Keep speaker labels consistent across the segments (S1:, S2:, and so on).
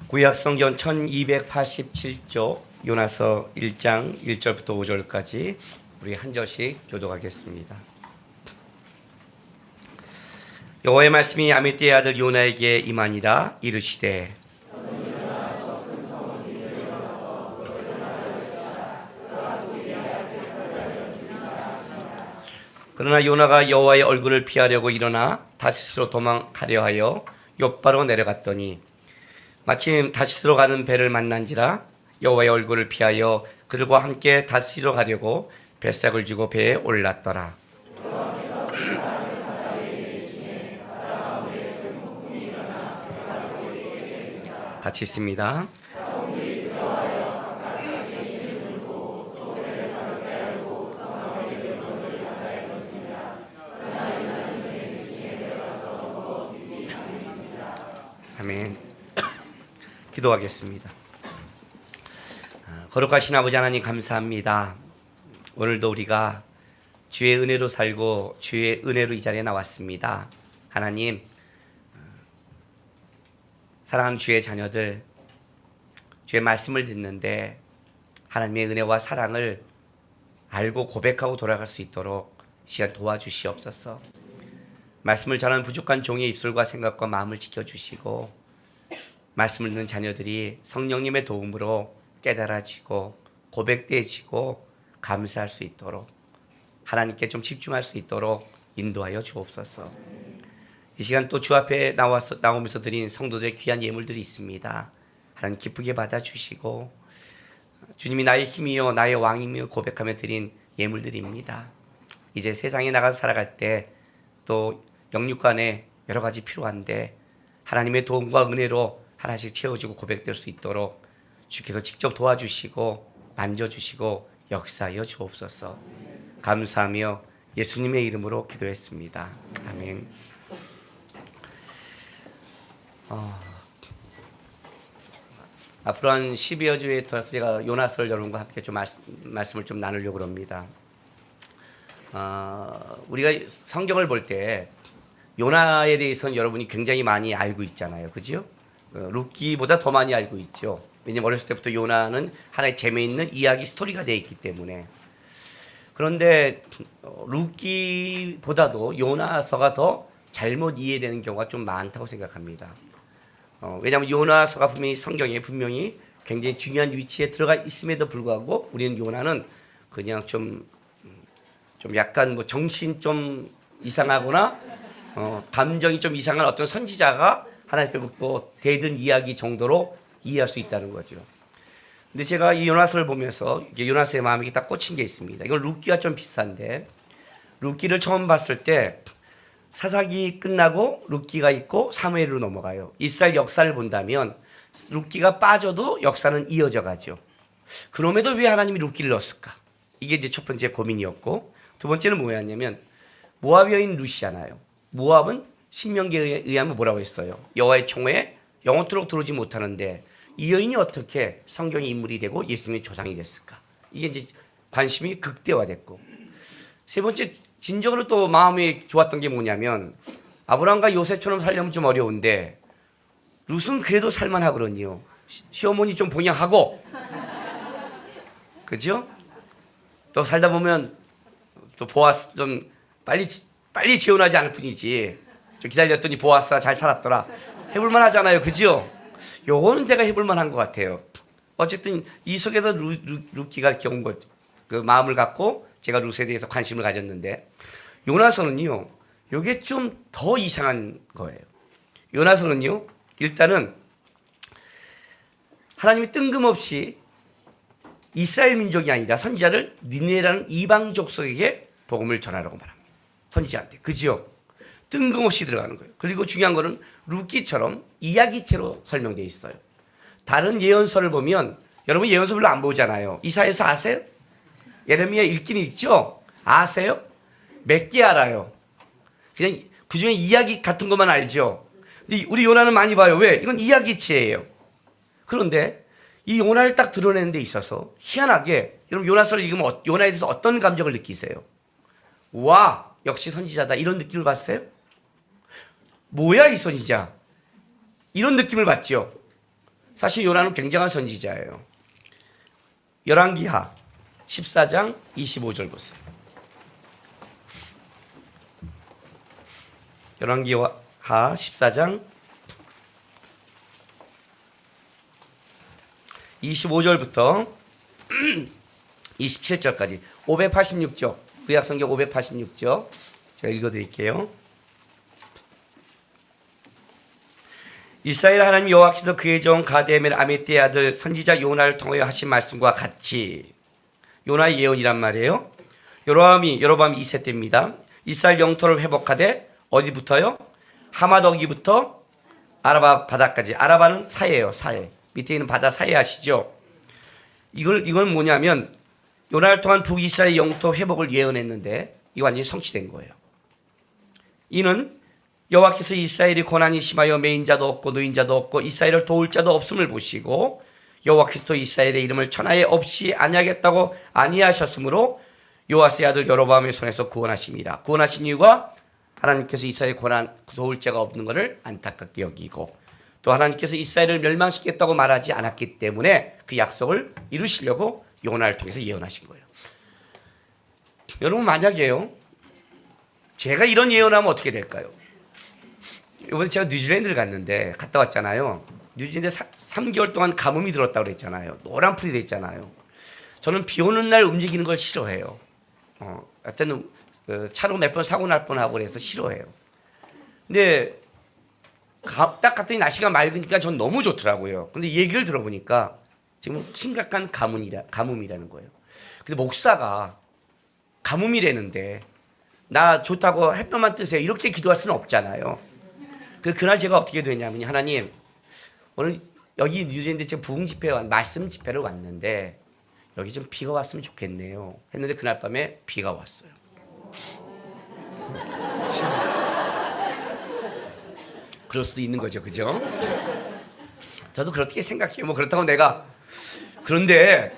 S1: 구약성경 1287쪽 요나서 1장 1절부터 5절까지 우리 한 절씩 교독하겠습니다. 여호와의 말씀이 아미떼의 아들 요나에게 임하니라. 이르시되 그러나 요나가 여호와의 얼굴을 피하려고 일어나 다시스로 도망가려 하여 욥바로 내려갔더니 마침 다시스로 가는 배를 만난지라. 여호와의 얼굴을 피하여 그들과 함께 다시스로 가려고 뱃삭을 쥐고 배에 올랐더라. 같이 있습니다. 아멘. 기도하겠습니다. 거룩하신 아버지 하나님 감사합니다. 오늘도 우리가 주의 은혜로 살고 주의 은혜로 이 자리에 나왔습니다. 하나님, 사랑하는 주의 자녀들, 주의 말씀을 듣는데 하나님의 은혜와 사랑을 알고 고백하고 돌아갈 수 있도록 시간 도와주시옵소서. 말씀을 전하는 부족한 종의 입술과 생각과 마음을 지켜주시고 말씀을 듣는 자녀들이 성령님의 도움으로 깨달아지고 고백되어지고 감사할 수 있도록 하나님께 좀 집중할 수 있도록 인도하여 주옵소서. 이 시간 또 주 앞에 나오면서 드린 성도들의 귀한 예물들이 있습니다. 하나님 기쁘게 받아주시고 주님이 나의 힘이요 나의 왕이며 고백하며 드린 예물들입니다. 이제 세상에 나가서 살아갈 때 또 영육간에 여러 가지 필요한데 하나님의 도움과 은혜로 하나씩 채워지고 고백될 수 있도록 주께서 직접 도와주시고 만져주시고 역사하여 주옵소서. 감사하며 예수님의 이름으로 기도했습니다. 아멘. 앞으로 한 12여 주에 더해서 제가 요나서를 여러분과 함께 좀 말씀을 좀 나누려고 합니다. 우리가 성경을 볼 때 요나에 대해서는 여러분이 굉장히 많이 알고 있잖아요. 그죠? 룻기보다 더 많이 알고 있죠. 왜냐면 어렸을 때부터 요나는 하나의 재미있는 이야기 스토리가 되어 있기 때문에. 그런데 룻기보다도 요나서가 더 잘못 이해되는 경우가 좀 많다고 생각합니다. 왜냐하면 요나서가 성경에 분명히 굉장히 중요한 위치에 들어가 있음에도 불구하고 우리는 요나는 그냥 좀 약간 뭐 정신 좀 이상하거나 감정이 좀 이상한 어떤 선지자가 하나님께 묻고 대든 이야기 정도로 이해할 수 있다는 거죠. 근데 제가 이 요나서를 보면서 요나서의 마음이 딱 꽂힌 게 있습니다. 이건 룻기와 좀 비슷한데 룻기를 처음 봤을 때 사사기 끝나고 룻기가 있고 사무엘로 넘어가요. 이스라엘 역사를 본다면 룻기가 빠져도 역사는 이어져 가죠. 그럼에도 왜 하나님이 룻기를 넣었을까? 이게 이제 첫 번째 고민이었고, 두 번째는 뭐였냐면 모압 여인 룻이잖아요. 모압은 신명기에 의하면 뭐라고 했어요? 여호와의 총회에 영원토록 들어오지 못하는데 이 여인이 어떻게 성경의 인물이 되고 예수님의 조상이 됐을까? 이게 이제 관심이 극대화됐고, 세 번째 진정으로 또 마음이 좋았던 게 뭐냐면 아브라함과 요셉처럼 살려면 좀 어려운데 룻은 그래도 살만하거든요. 시어머니 좀 봉양하고, 그죠? 또 살다 보면 또 보아스 좀 빨리 재혼하지 않을 뿐이지 좀 기다렸더니 보아스가 잘 살았더라 해볼만 하잖아요. 그죠? 요거는 제가 해볼만 한 것 같아요. 어쨌든 이 속에서 룻기가 이렇게 온 거죠. 그 마음을 갖고 제가 룻에 대해서 관심을 가졌는데 요나서는요 요게 좀 더 이상한 거예요. 요나서는요 일단은 하나님이 뜬금없이 이스라엘 민족이 아니라 선지자를 니느웨라는 이방 족속에게 복음을 전하라고 말합니다. 선지자한테. 그죠? 뜬금없이 들어가는 거예요. 그리고 중요한 거는 룻기처럼 이야기체로 설명되어 있어요. 다른 예언서를 보면 여러분 예언서 별로 안 보잖아요. 이사야서 아세요? 예레미야 읽긴 읽죠? 아세요? 몇 개 알아요. 그냥 그중에 이야기 같은 것만 알죠. 근데 우리 요나는 많이 봐요. 왜? 이건 이야기체예요. 그런데 이 요나를 딱 드러내는 데 있어서 희한하게 여러분 요나서를 읽으면 요나에 대해서 어떤 감정을 느끼세요? 와, 역시 선지자다 이런 느낌을 받으세요? 뭐야 이 선지자? 이런 느낌을 받죠. 사실 요나는 굉장한 선지자예요. 열왕기하 14장 25절 보세요. 열왕기하 14장 25절부터 27절까지 586쪽, 구약성경 586쪽 제가 읽어드릴게요. 이스라엘 하나님 여호와께서 그의 종 가데멜 아미떼의 아들 선지자 요나를 통하여 하신 말씀과 같이, 요나의 예언이란 말이에요. 여로보암이 2세 때입니다. 이스라엘 영토를 회복하되 어디부터요? 하마더기부터 아라바 바다까지. 아라바는 사해예요. 사해. 밑에 있는 바다 사해 아시죠? 이건 뭐냐면 요나를 통한 북이스라엘 영토 회복을 예언했는데 이거 완전히 성취된 거예요. 이는 여호와께서 이스라엘이 고난이 심하여 매인자도 없고 노인자도 없고 이스라엘을 도울 자도 없음을 보시고 여호와께서 이스라엘의 이름을 천하에 없이 아니하겠다고 아니하셨으므로 요아스의 아들 여로보암의 손에서 구원하십니다. 구원하신 이유가 하나님께서 이스라엘 고난 도울 자가 없는 것을 안타깝게 여기고 또 하나님께서 이스라엘을 멸망시키겠다고 말하지 않았기 때문에 그 약속을 이루시려고 요나를 통해서 예언하신 거예요. 여러분, 만약에요 제가 이런 예언하면 어떻게 될까요? 이번에 제가 뉴질랜드를 갔다 왔잖아요. 뉴질랜드 3개월 동안 가뭄이 들었다고 그랬잖아요. 노란풀이 됐잖아요. 저는 비 오는 날 움직이는 걸 싫어해요. 하여튼 차로 몇 번 사고 날 뻔하고 그래서 싫어해요. 근데 딱 갔더니 날씨가 맑으니까 전 너무 좋더라고요. 근데 얘기를 들어보니까 지금 심각한 가뭄이라는 거예요. 근데 목사가 가뭄이라는데 나 좋다고 햇볕만 뜨세요 이렇게 기도할 수는 없잖아요. 그날 제가 어떻게 되냐면, 하나님 오늘 여기 뉴질랜드 지금 부흥 집회 말씀 집회를 왔는데 여기 좀 비가 왔으면 좋겠네요 했는데 그날 밤에 비가 왔어요. 그럴 수도 있는 거죠, 그죠? 저도 그렇게 생각해요. 뭐 그렇다고 내가 그런데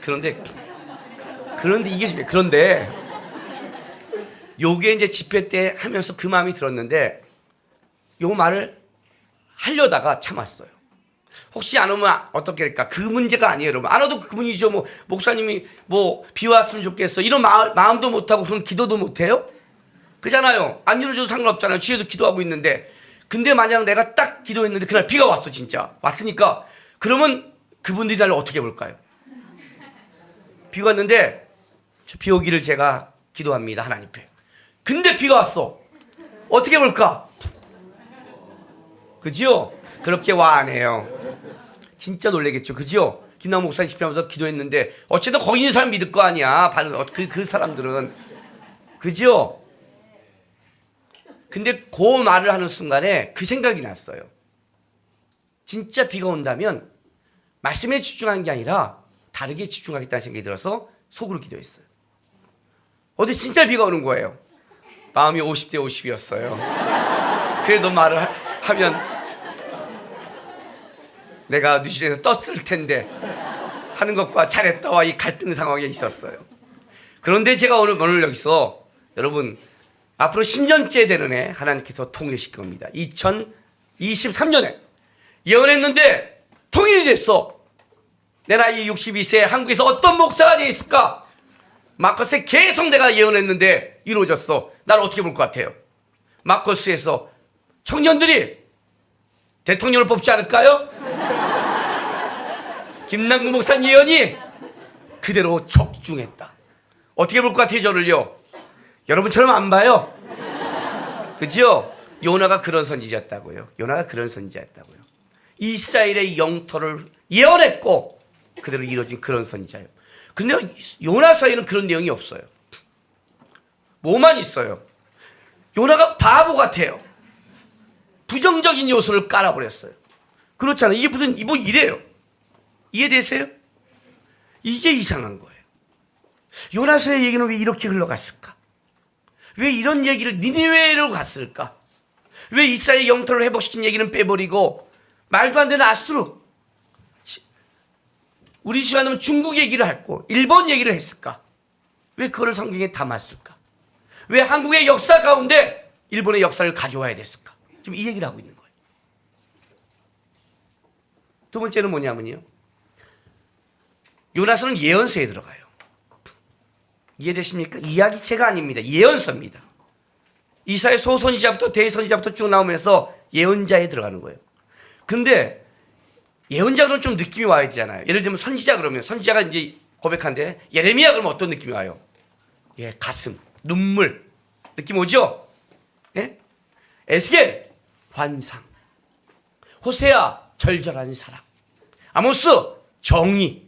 S1: 이게 그런데 요게 이제 집회 때 하면서 그 마음이 들었는데 요 말을 하려다가 참았어요. 혹시 안 오면 어떻게 할까? 그 문제가 아니에요, 여러분. 안 와도 그분이죠. 뭐 목사님이 뭐 비 왔으면 좋겠어 이런 마음도 못하고 그런 기도도 못해요? 그잖아요. 안 이루어져도 상관없잖아요. 주에도 기도하고 있는데. 근데 만약 내가 딱 기도했는데 그날 비가 왔어, 진짜 왔으니까, 그러면 그분들이 나를 어떻게 볼까요? 비가 왔는데 비 오기를 제가 기도합니다, 하나님 앞에. 근데 비가 왔어. 어떻게 볼까? 그죠? 그렇게 와 안 해요. 진짜 놀라겠죠, 그죠? 김남우 목사님 집회하면서 기도했는데 어쨌든 거기 있는 사람 믿을 거 아니야. 그 사람들은. 그죠? 근데 그 말을 하는 순간에 그 생각이 났어요. 진짜 비가 온다면 말씀에 집중한 게 아니라 다르게 집중하겠다는 생각이 들어서 속으로 기도했어요. 어디 진짜 비가 오는 거예요. 마음이 50대 50이었어요. 그래도 말을 하면 내가 뉴질랜드에서 떴을 텐데 하는 것과 잘했다와 이 갈등 상황에 있었어요. 그런데 제가 오늘 여기서 여러분 앞으로 10년째 되는 해 하나님께서 통일시킬 겁니다. 2023년에 예언했는데 통일이 됐어. 내 나이 62세 한국에서 어떤 목사가 되어 있을까? 마커스에 계속 내가 예언했는데 이루어졌어. 날 어떻게 볼 것 같아요? 마커스에서 청년들이 대통령을 뽑지 않을까요? 김남국 목사님 예언이 그대로 적중했다. 어떻게 볼 것 같아요, 저를요? 여러분처럼 안 봐요. 그죠? 요나가 그런 선지자였다고요. 요나가 그런 선지자였다고요. 이스라엘의 영토를 예언했고 그대로 이루어진 그런 선지자예요. 근데 요나서에는 그런 내용이 없어요. 뭐만 있어요? 요나가 바보 같아요. 부정적인 요소를 깔아버렸어요. 그렇잖아요. 이게 뭐 이래요. 이해되세요? 이게 이상한 거예요. 요나서의 얘기는 왜 이렇게 흘러갔을까? 왜 이런 얘기를 니느웨로 갔을까? 왜 이스라엘 영토를 회복시킨 얘기는 빼버리고 말도 안 되는 아수르, 우리 시간이면 중국 얘기를 했고 일본 얘기를 했을까? 왜 그걸 성경에 담았을까? 왜 한국의 역사 가운데 일본의 역사를 가져와야 됐을까? 지금 이 얘기를 하고 있는 거예요. 두 번째는 뭐냐면요. 요나서는 예언서에 들어가요. 이해되십니까? 이야기체가 아닙니다. 예언서입니다. 이사야 소선지자부터 대선지자부터 쭉 나오면서 예언자에 들어가는 거예요. 근데 예언자 그러면 좀 느낌이 와야 되잖아요. 예를 들면 선지자 그러면 선지자가 이제 고백하는데 예레미야 그러면 어떤 느낌이 와요? 예, 가슴, 눈물 느낌 오죠? 예? 에스겔 환상, 호세아 절절한 사랑, 아모스 정의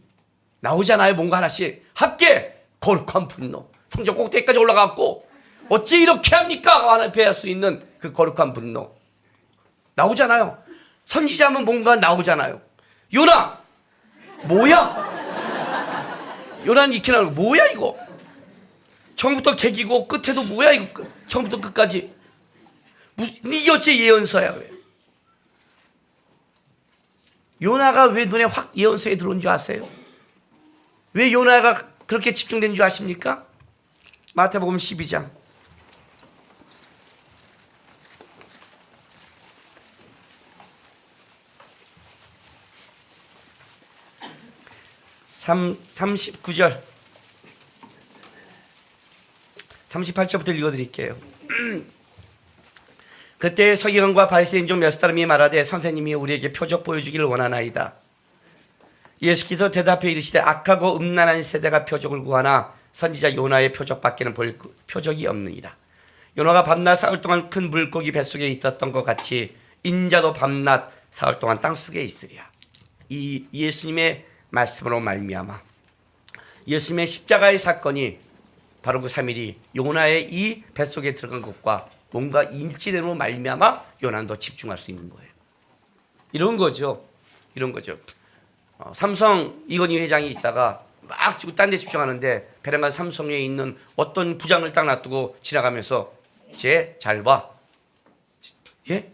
S1: 나오잖아요. 뭔가 하나씩 합계 거룩한 분노. 성전 꼭대기까지 올라갔고 어찌 이렇게 합니까? 하나님 앞에 할 수 있는 그 거룩한 분노 나오잖아요. 선지자면 뭔가 나오잖아요. 요나 뭐야? 요나는 익히 나오고 뭐야 이거? 처음부터 개기고 끝에도 뭐야 이거? 처음부터 끝까지 이게 어째 예언서야? 왜? 요나가 왜 눈에 확 예언서에 들어온 줄 아세요? 왜 요나가 그렇게 집중된 줄 아십니까? 마태복음 12장 39절 38절부터 읽어드릴게요. 그때 서기관과 바리새인 중 몇 사람이 말하되 선생님이 우리에게 표적 보여주기를 원하나이다. 예수께서 대답해 이르시되 악하고 음란한 세대가 표적을 구하나 선지자 요나의 표적밖에는 볼 표적이 없느니라. 요나가 밤낮 사흘 동안 큰 물고기 뱃속에 있었던 것 같이 인자도 밤낮 사흘 동안 땅속에 있으리라. 이 예수님의 말씀으로 말미암아 예수님의 십자가의 사건이 바로 그 3일이 요나의 이 뱃속에 들어간 것과 뭔가 일치됨으로 말미암아 요나는 더 집중할 수 있는 거예요. 이런 거죠. 이런 거죠. 삼성 이건희 회장이 있다가 막 지금 딴 데 집중하는데 베란다 삼성에 있는 어떤 부장을 딱 놔두고 지나가면서 쟤 잘 봐. 예?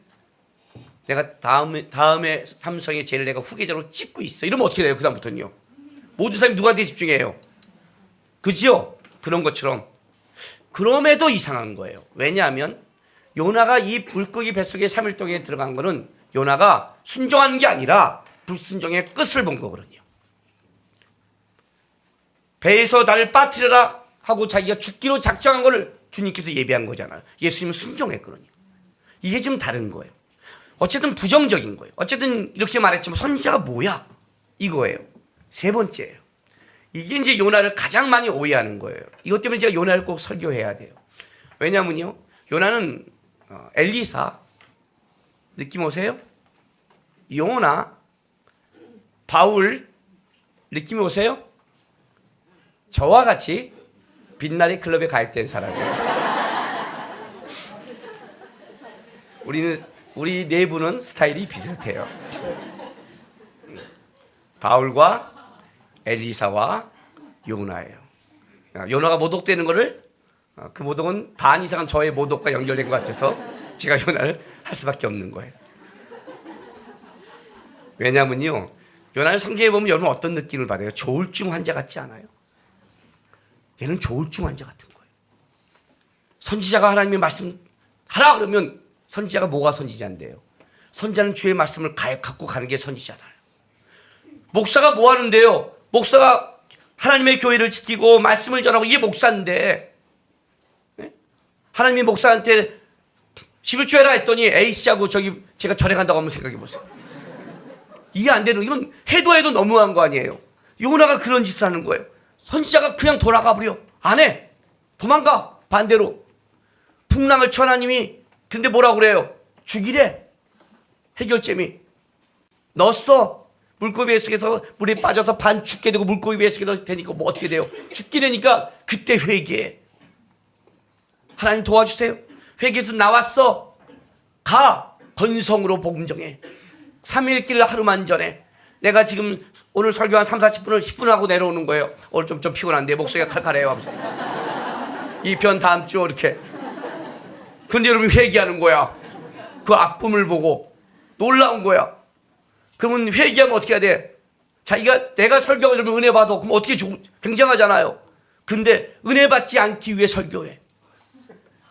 S1: 내가 다음에 삼성의 쟤를 내가 후계자로 찍고 있어. 이러면 어떻게 돼요? 그 다음부터는요. 모든 사람이 누구한테 집중해요? 그죠? 그런 것처럼. 그럼에도 이상한 거예요. 왜냐하면 요나가 이 물고기 뱃속에 3일 동안에 들어간 거는 요나가 순종한 게 아니라 불순종의 끝을 본 거거든요. 배에서 나를 빠뜨려라 하고 자기가 죽기로 작정한 거를 주님께서 예비한 거잖아요. 예수님은 순종했거든요. 이게 좀 다른 거예요. 어쨌든 부정적인 거예요. 어쨌든 이렇게 말했지만 선지자가 뭐야? 이거예요. 세 번째예요. 이게 이제 요나를 가장 많이 오해하는 거예요. 이것 때문에 제가 요나를 꼭 설교해야 돼요. 왜냐면요. 요나는 엘리사 느낌 오세요? 요나 바울 느낌이 오세요? 저와 같이 빛나리 클럽에 가입된 사람이에요. 우리 내부는 스타일이 비슷해요. 바울과 엘리사와 요나예요. 요나가 모독되는 거를 그 모독은 반 이상은 저의 모독과 연결된 것 같아서 제가 요나를 할 수밖에 없는 거예요. 왜냐면요. 요나를 성경에 보면 여러분 어떤 느낌을 받아요? 조울증 환자 같지 않아요? 얘는 조울증 환자 같은 거예요. 선지자가 하나님의 말씀 하라 그러면 선지자가 뭐가 선지자인데요? 선지자는 주의 말씀을 갖고 가는 게 선지자잖아요. 목사가 뭐 하는데요? 목사가 하나님의 교회를 지키고 말씀을 전하고 이게 목사인데 네? 하나님이 목사한테 11조 해라 했더니 A씨하고 저기 제가 절에 간다고 한번 생각해 보세요. 이게 안 되는, 이건 해도 너무한 거 아니에요. 요나가 그런 짓을 하는 거예요. 선지자가 그냥 돌아가 버려. 안 해. 도망가. 반대로. 풍랑을 쳐 하나님이 근데 뭐라고 그래요? 죽이래. 해결점이. 넣었어. 물고기 뱃속에서 물에 빠져서 반 죽게 되고 물고기 뱃속에서 되니까 뭐 어떻게 돼요? 죽게 되니까 그때 회개해. 하나님 도와주세요. 회개도 나왔어. 가. 건성으로 복음 정해. 3일 길 하루만 전에 내가 지금 오늘 설교 한 3, 40분을 10분 하고 내려오는 거예요. 오늘 좀 피곤한데 목소리가 칼칼해요 하면서 이 편 다음 주 이렇게. 근데 여러분 회개하는 거야. 그 아픔을 보고 놀라운 거야. 그러면 회개하면 어떻게 해야 돼? 자기가 내가 설교하고 여러분 은혜 받아. 그럼 어떻게 굉장하잖아요. 근데 은혜 받지 않기 위해 설교해.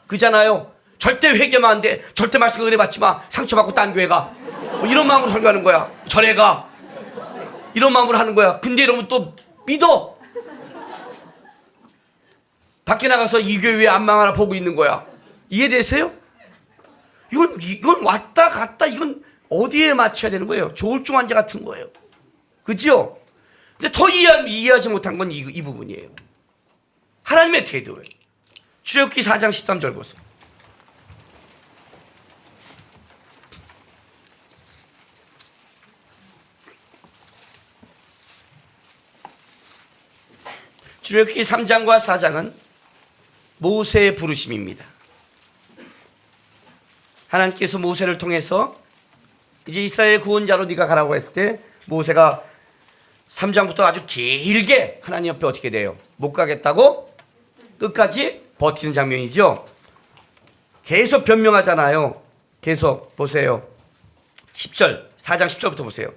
S1: 그잖아요. 절대 회개하면 안 돼. 절대 말씀 은혜 받지 마. 상처받고 딴 교회 가. 뭐 이런 마음으로 설교하는 거야. 절에 가. 이런 마음으로 하는 거야. 근데 여러분 또 믿어. 밖에 나가서 이 교회 안망 하나 보고 있는 거야. 이해되세요? 이건 왔다 갔다 이건 어디에 맞춰야 되는 거예요? 조울증 환자 같은 거예요. 그죠? 근데 더 이해하지 못한 건 이 부분이에요. 하나님의 태도예요. 출애굽기 4장 13절 보세요. 출애굽기 3장과 4장은 모세의 부르심입니다. 하나님께서 모세를 통해서 이제 이스라엘 구원자로 네가 가라고 했을 때 모세가 3장부터 아주 길게 하나님 옆에 어떻게 돼요? 못 가겠다고 끝까지 버티는 장면이죠. 계속 변명하잖아요. 계속 보세요. 10절 4장 10절부터 보세요.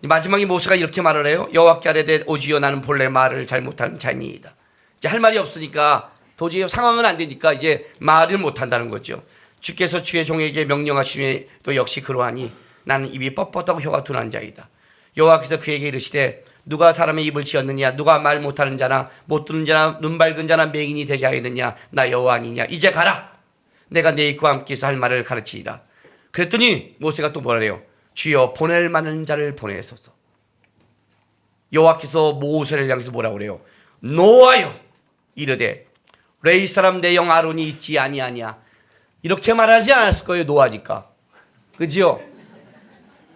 S1: 마지막에 모세가 이렇게 말을 해요. 여호와께 아뢰되 오지여 나는 본래 말을 잘못하는 자니이다. 이제 할 말이 없으니까 도저히 상황은 안 되니까 이제 말을 못한다는 거죠. 주께서 주의 종에게 명령하시니 또 역시 그러하니 나는 입이 뻣뻣하고 혀가 둔한 자이다. 여호와께서 그에게 이르시되 누가 사람의 입을 지었느냐 누가 말 못하는 자나 못 듣는 자나 눈 밝은 자나 맹인이 되게 하였느냐 나 여호와 아니냐. 이제 가라. 내가 네 입과 함께서 할 말을 가르치리라. 그랬더니 모세가 또 뭐래요? 주여 보낼 만한 자를 보내소서. 여호와께서 모세를 향해서 뭐라고 그래요? 노하여 이르되 레위 사람 내 영 아론이 있지 아니하냐. 이렇게 말하지 않았을 거예요. 노하니까. 그지요?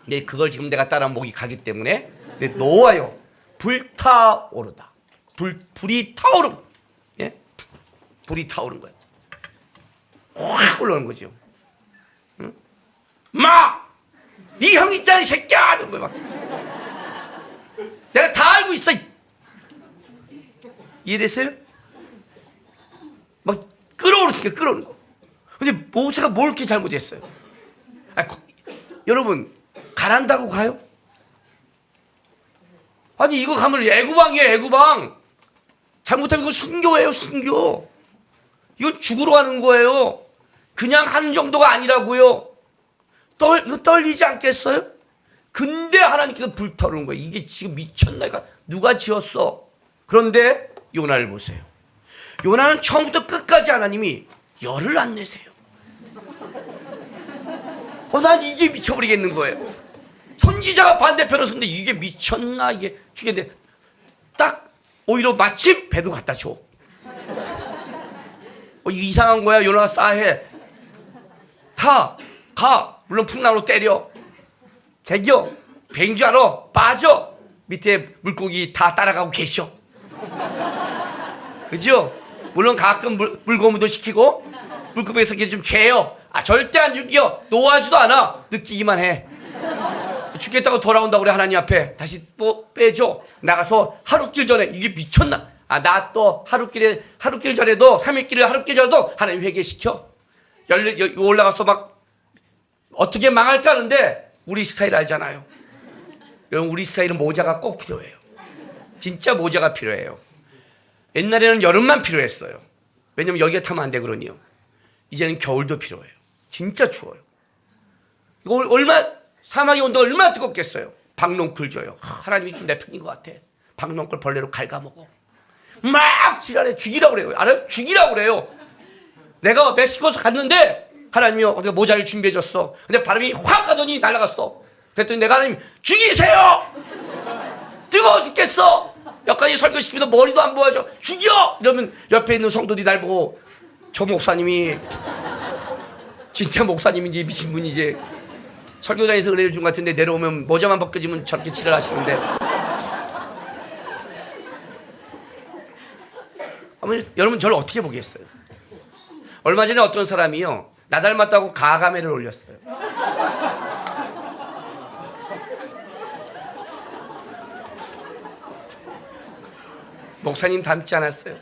S1: 근데 그걸 지금 내가 따라 목이 가기 때문에 노하여 불타오르다. 불이 타오름. 예? 불이 타오른 거예요. 확 올라오는 거죠. 응? 네 형 있잖아 이 새끼야. 이런 거예요. 막. 내가 다 알고 있어. 이해됐어요? 막 끌어오르니까 끌어오는 거. 근데 모세가 뭘 이렇게 잘못했어요? 여러분 가란다고 가요? 아니 이거 가면 애구방이에요. 애구방. 잘못하면 이거 순교예요. 순교. 이건 죽으러 가는 거예요. 그냥 하는 정도가 아니라고요. 이거 떨리지 않겠어요? 근데 하나님께서 불타오르는 거예요. 이게 지금 미쳤나? 누가 지었어? 그런데 요나를 보세요. 요나는 처음부터 끝까지 하나님이 열을 안 내세요. 난 이게 미쳐버리겠는 거예요. 선지자가 반대편을 섰는데 이게 미쳤나? 이게 죽겠는데 딱 오히려 마침 배도 갖다 줘. 이게 이상한 거야. 요나가 싸해. 가. 물론 풍랑으로 때려. 개겨. 배인 줄 알아. 빠져. 밑에 물고기 다 따라가고 계셔. 그죠? 물론 가끔 물고문도 시키고 물고기에서 좀 죄요. 절대 안 죽여. 노하지도 않아. 느끼기만 해. 죽겠다고 돌아온다고 그래. 하나님 앞에 다시 또 빼줘. 나가서 하루길 전에 이게 미쳤나? 나 또 하루길 전에도 3일길을 하루길 전에도 하나님 회개시켜. 올라가서 막 어떻게 망할까 하는데 우리 스타일 알잖아요. 여러분 우리 스타일은 모자가 꼭 필요해요. 진짜 모자가 필요해요. 옛날에는 여름만 필요했어요. 왜냐면 여기가 타면 안 되거든요. 이제는 겨울도 필요해요. 진짜 추워요. 이거 사막의 온도가 얼마나 뜨겁겠어요. 박농쿨 줘요. 하나님이 좀 내 편인 것 같아. 박농쿨 벌레로 갉아먹어. 막 지랄해. 죽이라고 그래요. 알아요? 죽이라고 그래요. 내가 멕시코에서 갔는데 하나님이 어떻게 모자를 준비해줬어. 근데 바람이 확 가더니 날아갔어. 그랬더니 내가 하나님 죽이세요. 뜨거워 죽겠어. 여기까지 설교시키면서 머리도 안 보여줘. 죽여. 이러면 옆에 있는 성도들이 날 보고 저 목사님이 진짜 목사님인지 미친 분이지 설교장에서 은혜를 준 것 같은데 내려오면 모자만 벗겨지면 저렇게 지랄하시는데 여러분 저를 어떻게 보겠어요? 얼마 전에 어떤 사람이요 나 닮았다고 가가매를 올렸어요. 목사님 닮지 않았어요.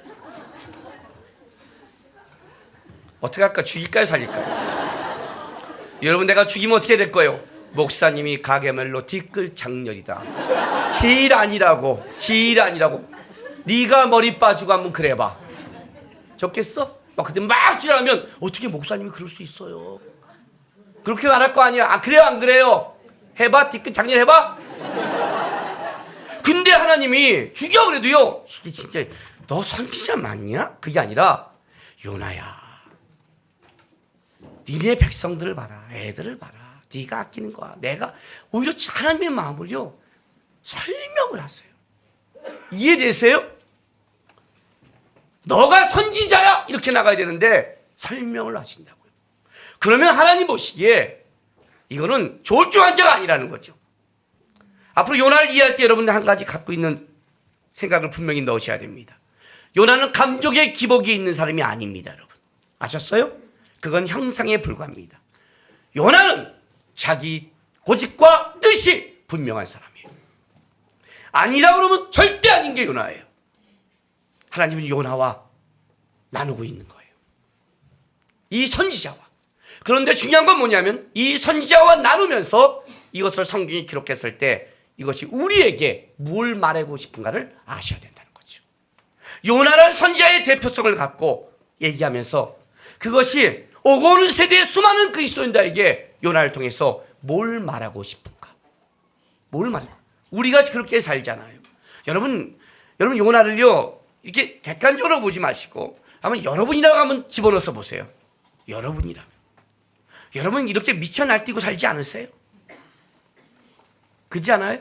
S1: 어떻게 할까? 죽일까요? 살릴까요? 여러분 내가 죽이면 어떻게 될 거예요? 목사님이 가게멜로 뒤끝 장렬이다. 질 아니라고. 네가 머리 빠지고 한번 그래봐. 좋겠어? 근데 막 지랄하면 어떻게 목사님이 그럴 수 있어요? 그렇게 말할 거 아니야. 그래요 안 그래요? 해봐. 뒤끝 장렬 해봐. 근데 하나님이 죽여버려도요, 이게 진짜 너 선지자 맞냐? 그게 아니라 요나야, 니네 백성들을 봐라, 애들을 봐라, 네가 아끼는 거야. 내가 오히려 하나님의 마음을요 설명을 하세요. 이해되세요? 너가 선지자야 이렇게 나가야 되는데 설명을 하신다고요. 그러면 하나님 보시기에 이거는 졸중한 자가 아니라는 거죠. 앞으로 요나를 이해할 때 여러분들 한 가지 갖고 있는 생각을 분명히 넣으셔야 됩니다. 요나는 감족의 기복이 있는 사람이 아닙니다, 여러분. 아셨어요? 그건 형상에 불과합니다. 요나는 자기 고집과 뜻이 분명한 사람이에요. 아니라 그러면 절대 아닌 게 요나예요. 하나님은 요나와 나누고 있는 거예요. 이 선지자와. 그런데 중요한 건 뭐냐면 이 선지자와 나누면서 이것을 성경이 기록했을 때 이것이 우리에게 뭘 말하고 싶은가를 아셔야 된다는 거죠. 요나라는 선지자의 대표성을 갖고 얘기하면서 그것이 오고 오는 세대의 수많은 그리스도인들에게 요나를 통해서 뭘 말하고 싶은가? 뭘 말하고? 우리가 그렇게 살잖아요. 여러분 요나를요 이렇게 객관적으로 보지 마시고 한번 여러분이라고 한번 집어넣어서 보세요. 여러분이라면. 여러분 이렇게 미쳐 날뛰고 살지 않으세요? 그렇지 않아요?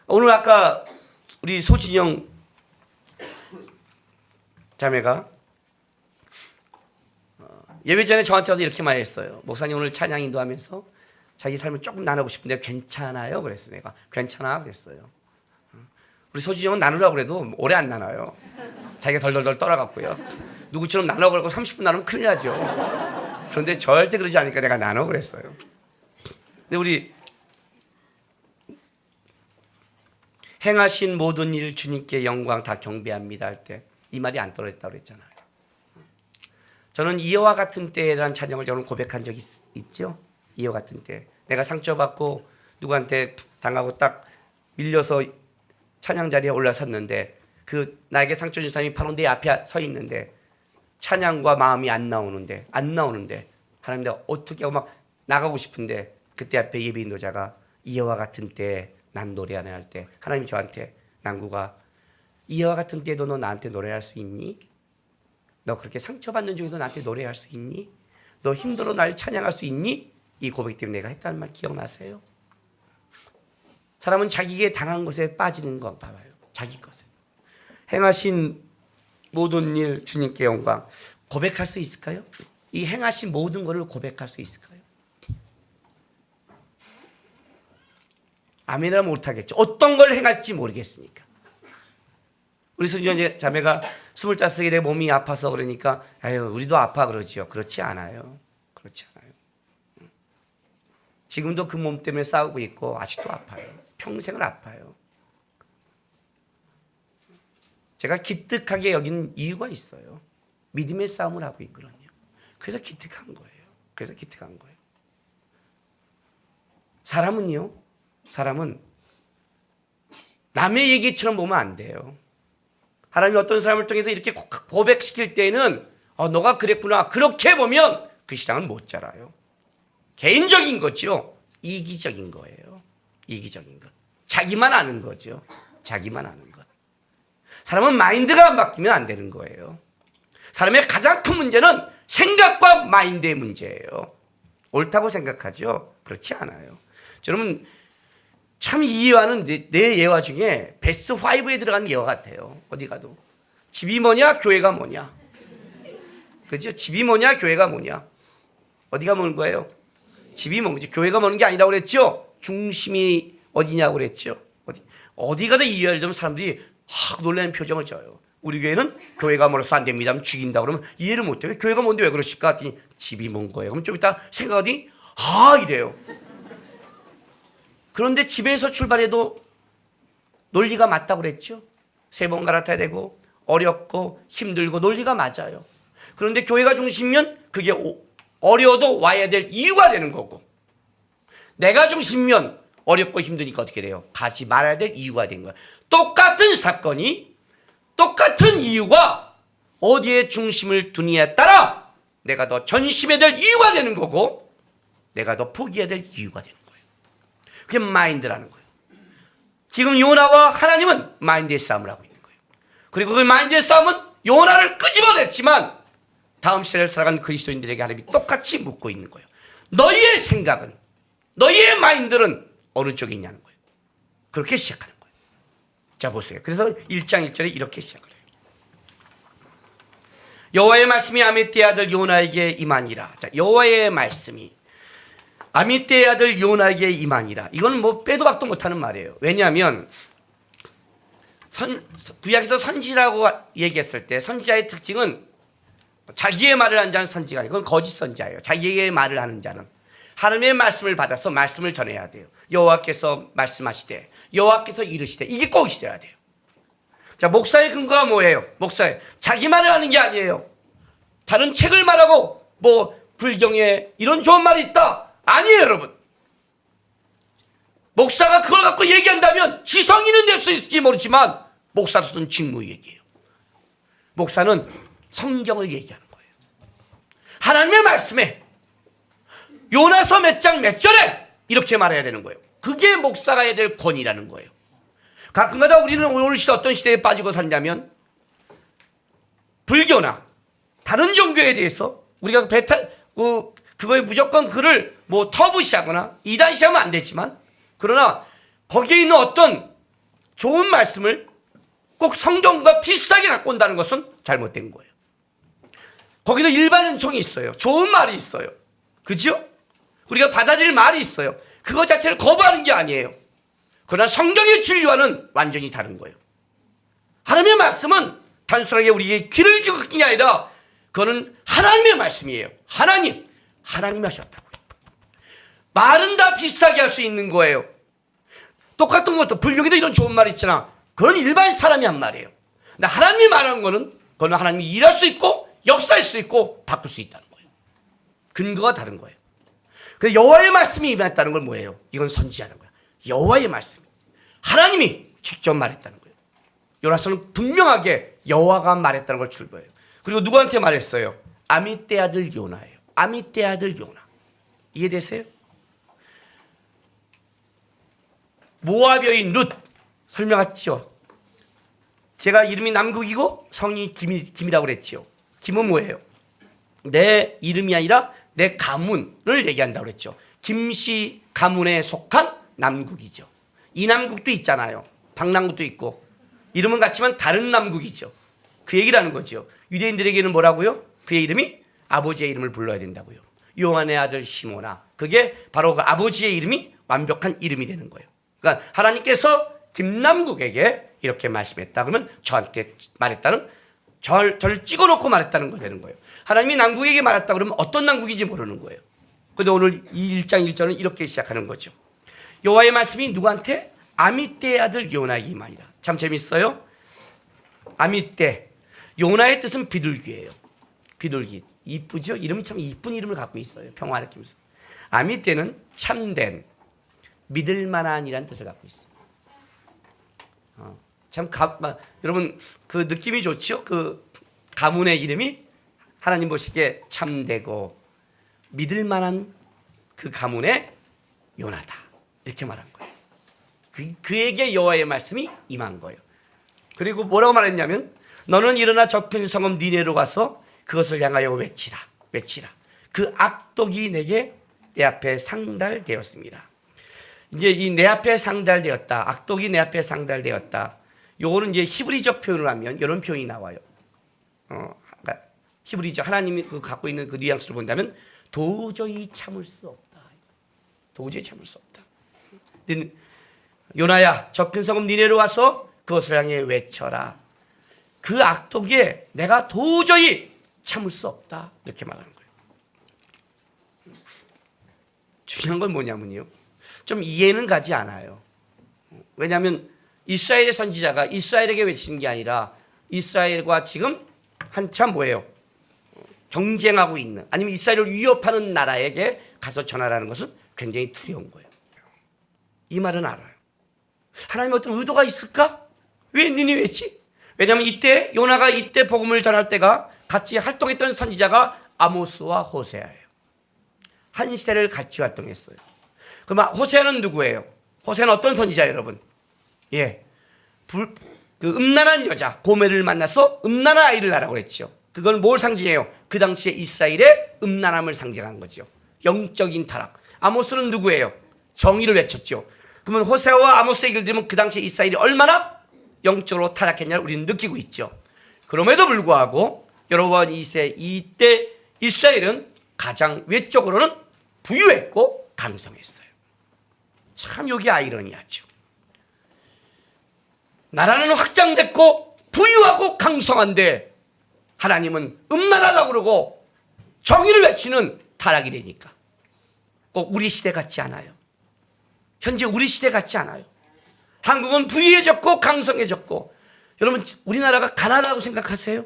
S1: 오늘 아까 우리 소진영 자매가 예배 전에 저한테 와서 이렇게 말했어요. 목사님 오늘 찬양 인도하면서 자기 삶을 조금 나누고 싶은데 괜찮아요? 그랬어요. 내가 괜찮아 그랬어요. 우리 소진영은 나누라고 그래도 오래 안 나눠요. 자기가 덜덜덜 떨어갖고요. 누구처럼 나눠가고 30분 나누면 큰일 나죠. 그런데 절대 그러지 않으니까 내가 나눠 그랬어요. 근데 우리 행하신 모든 일 주님께 영광 다 경배합니다 할 때 이 말이 안 떨어졌다고 그랬잖아요. 저는 이와 같은 때라는 찬양을 저는 고백한 적이 있죠. 이와 같은 때 내가 상처받고 누구한테 당하고 딱 밀려서 찬양 자리에 올라섰는데 그 나에게 상처 준 사람이 바로 내 앞에 서 있는데 찬양과 마음이 안 나오는데 하나님 내가 어떻게 하고 막 나가고 싶은데 그때 앞에 예배 인도자가 이와 같은 때 난 노래하네 할 때 하나님이 저한테 난구가 이와 같은 때도 너 나한테 노래할 수 있니? 너 그렇게 상처받는 중에도 나한테 노래할 수 있니? 너 힘들어 날 찬양할 수 있니? 이 고백 때문에 내가 했다는 말 기억나세요? 사람은 자기에게 당한 것에 빠지는 거 봐봐요. 자기 것에. 행하신 모든 일 주님께 영광. 고백할 수 있을까요? 이 행하신 모든 것을 고백할 수 있을까요? 아멘이라면 못하겠죠. 어떤 걸 행할지 모르겠으니까. 우리 손주 자매가 25에 내 몸이 아파서 그러니까 아유 우리도 아파 그러지요. 그렇지 않아요. 그렇지 않아요. 지금도 그 몸 때문에 싸우고 있고 아직도 아파요. 평생을 아파요. 제가 기특하게 여긴 이유가 있어요. 믿음의 싸움을 하고 있거든요. 그래서 기특한 거예요. 사람은 남의 얘기처럼 보면 안 돼요. 하나님이 어떤 사람을 통해서 이렇게 고백시킬 때는 너가 그랬구나 그렇게 보면 그 신앙은 못 자라요. 개인적인 거죠. 이기적인 거예요. 이기적인 것. 자기만 아는 거죠. 자기만 아는 것. 사람은 마인드가 안 바뀌면 안 되는 거예요. 사람의 가장 큰 문제는 생각과 마인드의 문제예요. 옳다고 생각하죠? 그렇지 않아요. 여러분 참 이 예화는 내 예화 중에 베스트 5에 들어가는 예화 같아요. 어디 가도. 집이 뭐냐 교회가 뭐냐. 그렇죠? 집이 뭐냐 교회가 뭐냐. 어디가 뭐는 거예요? 집이 뭐지? 교회가 뭐는 게 아니라고 그랬죠? 중심이 어디냐고 그랬죠? 어디 가도 이 예화를 들으면 사람들이 놀라는 표정을 져요. 우리 교회는 교회가 멀어서 안 됩니다. 죽인다 그러면 이해를 못해요. 교회가 뭔데 왜 그러실까? 했더니 집이 뭔 거예요. 그럼 좀 이따 생각하더니 이래요. 그런데 집에서 출발해도 논리가 맞다고 그랬죠. 세 번 갈아타야 되고 어렵고 힘들고 논리가 맞아요. 그런데 교회가 중심이면 그게 어려워도 와야 될 이유가 되는 거고 내가 중심이면 어렵고 힘드니까 어떻게 돼요? 가지 말아야 될 이유가 된 거야. 똑같은 사건이 똑같은 이유가 어디에 중심을 두느냐에 따라 내가 더 전심해야 될 이유가 되는 거고 내가 더 포기해야 될 이유가 되는 거예요. 그게 마인드라는 거예요. 지금 요나와 하나님은 마인드의 싸움을 하고 있는 거예요. 그리고 그 마인드의 싸움은 요나를 끄집어냈지만 다음 시대를 살아간 그리스도인들에게 하나님이 똑같이 묻고 있는 거예요. 너희의 생각은, 너희의 마인드는 어느 쪽에 있냐는 거예요. 그렇게 시작하는 거예요. 자, 보세요. 그래서 1장 1절에 이렇게 시작을 해요. 여호와의 말씀이 아미떼의 아들 요나에게 임하니라. 자, 여호와의 말씀이 아미떼의 아들 요나에게 임하니라. 이건 뭐 빼도 박도 못하는 말이에요. 왜냐하면 구약에서 선지라고 얘기했을 때 선지자의 특징은 자기의 말을 하는 자는 선지가 아니고 그건 거짓 선지자예요. 자기의 말을 하는 자는 하나님의 말씀을 받아서 말씀을 전해야 돼요. 여호와께서 말씀하시되 여호와께서 이르시되 이게 꼭 있어야 돼요. 자, 목사의 근거가 뭐예요? 목사의 자기 말을 하는 게 아니에요. 다른 책을 말하고 뭐 불경에 이런 좋은 말이 있다 아니에요, 여러분. 목사가 그걸 갖고 얘기한다면 지성인은 될 수 있을지 모르지만 목사로서는 직무 얘기예요. 목사는 성경을 얘기하는 거예요. 하나님의 말씀에 요나서 몇 장 몇 절에 이렇게 말해야 되는 거예요. 그게 목사가 해야 될 권위라는 거예요. 가끔가다 우리는 오늘 시대 어떤 시대에 빠지고 살냐면 불교나 다른 종교에 대해서 우리가 그거에 무조건 그를 뭐 터부시하거나 이단시하면 안 되지만 그러나 거기에 있는 어떤 좋은 말씀을 꼭 성경과 비슷하게 갖고 온다는 것은 잘못된 거예요. 거기도 일반 은총이 있어요. 좋은 말이 있어요. 그죠? 우리가 받아들일 말이 있어요. 그거 자체를 거부하는 게 아니에요. 그러나 성경의 진리와는 완전히 다른 거예요. 하나님의 말씀은 단순하게 우리에게 귀를 주고 듣는 게 아니라 그거는 하나님의 말씀이에요. 하나님이 하셨다고요. 말은 다 비슷하게 할 수 있는 거예요. 똑같은 것도 불교에도 이런 좋은 말이 있잖아. 그건 일반 사람이 한 말이에요. 근데 하나님이 말하는 거는 그건 하나님이 일할 수 있고 역사할 수 있고 바꿀 수 있다는 거예요. 근거가 다른 거예요. 그래서 여호와의 말씀이 임했다는 건 뭐예요? 이건 선지하는 거예요. 여호와의 말씀, 하나님이 직접 말했다는 거예요. 요나서는 분명하게 여호와가 말했다는 걸 출보해요. 그리고 누구한테 말했어요? 아미떼 아들 요나예요. 아미떼 아들 요나. 이해되세요? 모압 여인 룻 설명했죠. 제가 이름이 남국이고 성이 김이라고 그랬죠. 김은 뭐예요? 내 이름이 아니라 내 가문을 얘기한다고 그랬죠. 김씨 가문에 속한 남국이죠. 이 남국도 있잖아요. 박남국도 있고 이름은 같지만 다른 남국이죠. 그 얘기를 하는 거죠. 유대인들에게는 뭐라고요? 그의 이름이 아버지의 이름을 불러야 된다고요. 요한의 아들 시모나. 그게 바로 그 아버지의 이름이 완벽한 이름이 되는 거예요. 그러니까 하나님께서 김남국에게 이렇게 말씀했다. 그러면 저한테 말했다는 저를 찍어놓고 말했다는 거 되는 거예요. 하나님이 남국에게 말했다 그러면 어떤 남국인지 모르는 거예요. 그런데 오늘 이 1장 1절은 이렇게 시작하는 거죠. 여호와의 말씀이 누구한테? 아미떼의 아들 요나에게 임하니라. 참 재밌어요. 아미떼. 요나의 뜻은 비둘기예요. 비둘기. 이쁘죠? 이름이 참 이쁜 이름을 갖고 있어요. 평화를 느끼면서. 아미떼는 참된, 믿을만한이라는 뜻을 갖고 있어요. 여러분 그 느낌이 좋죠? 그 가문의 이름이 하나님 보시기에 참되고 믿을만한 그 가문의 요나다. 이렇게 말한 거예요. 그에게 여호와의 말씀이 임한 거예요. 그리고 뭐라고 말했냐면 너는 일어나 저 큰 성읍 니네로 가서 그것을 향하여 외치라. 그 악독이 내 앞에 상달되었습니다. 이제 이 내 앞에 상달되었다. 악독이 내 앞에 상달되었다. 요거는 이제 히브리적 표현을 하면 이런 표현이 나와요. 히브리적 하나님이 그 갖고 있는 그 뉘앙스를 본다면 도저히 참을 수 없다. 도저히 참을 수 없다. 요나야, 저 큰 성읍 니네로 와서 그것을 향해 외쳐라. 그 악독에 내가 도저히 참을 수 없다. 이렇게 말하는 거예요. 중요한 건 뭐냐면요. 좀 이해는 가지 않아요. 왜냐하면 이스라엘의 선지자가 이스라엘에게 외치는 게 아니라 이스라엘과 지금 한참 뭐예요? 경쟁하고 있는 아니면 이스라엘을 위협하는 나라에게 가서 전하라는 것은 굉장히 두려운 거예요. 이 말은 알아요. 하나님의 어떤 의도가 있을까? 왜 니느웨지? 왜냐하면 이때 요나가 이때 복음을 전할 때가 같이 활동했던 선지자가 아모스와 호세아예요. 한 시대를 같이 활동했어요. 그럼 호세아는 누구예요? 호세아는 어떤 선지자 여러분? 예, 그 음란한 여자 고멜을 만나서 음란한 아이를 낳으라고 그랬죠. 그건 뭘 상징해요? 그 당시에 이스라엘의 음란함을 상징한 거죠. 영적인 타락. 아모스는 누구예요? 정의를 외쳤죠. 그러면 호세아와 아모스 얘기를 들으면 그 당시에 이스라엘이 얼마나 영적으로 타락했냐를 우리는 느끼고 있죠. 그럼에도 불구하고 여러분 이때 이스라엘은 가장 외적으로는 부유했고 강성했어요. 참 여기 아이러니하죠. 나라는 확장됐고 부유하고 강성한데 하나님은 음란하다고 그러고 정의를 외치는 타락이 되니까 꼭 우리 시대 같지 않아요. 현재 우리 시대 같지 않아요. 한국은 부유해졌고 강성해졌고 여러분 우리나라가 가난하다고 생각하세요?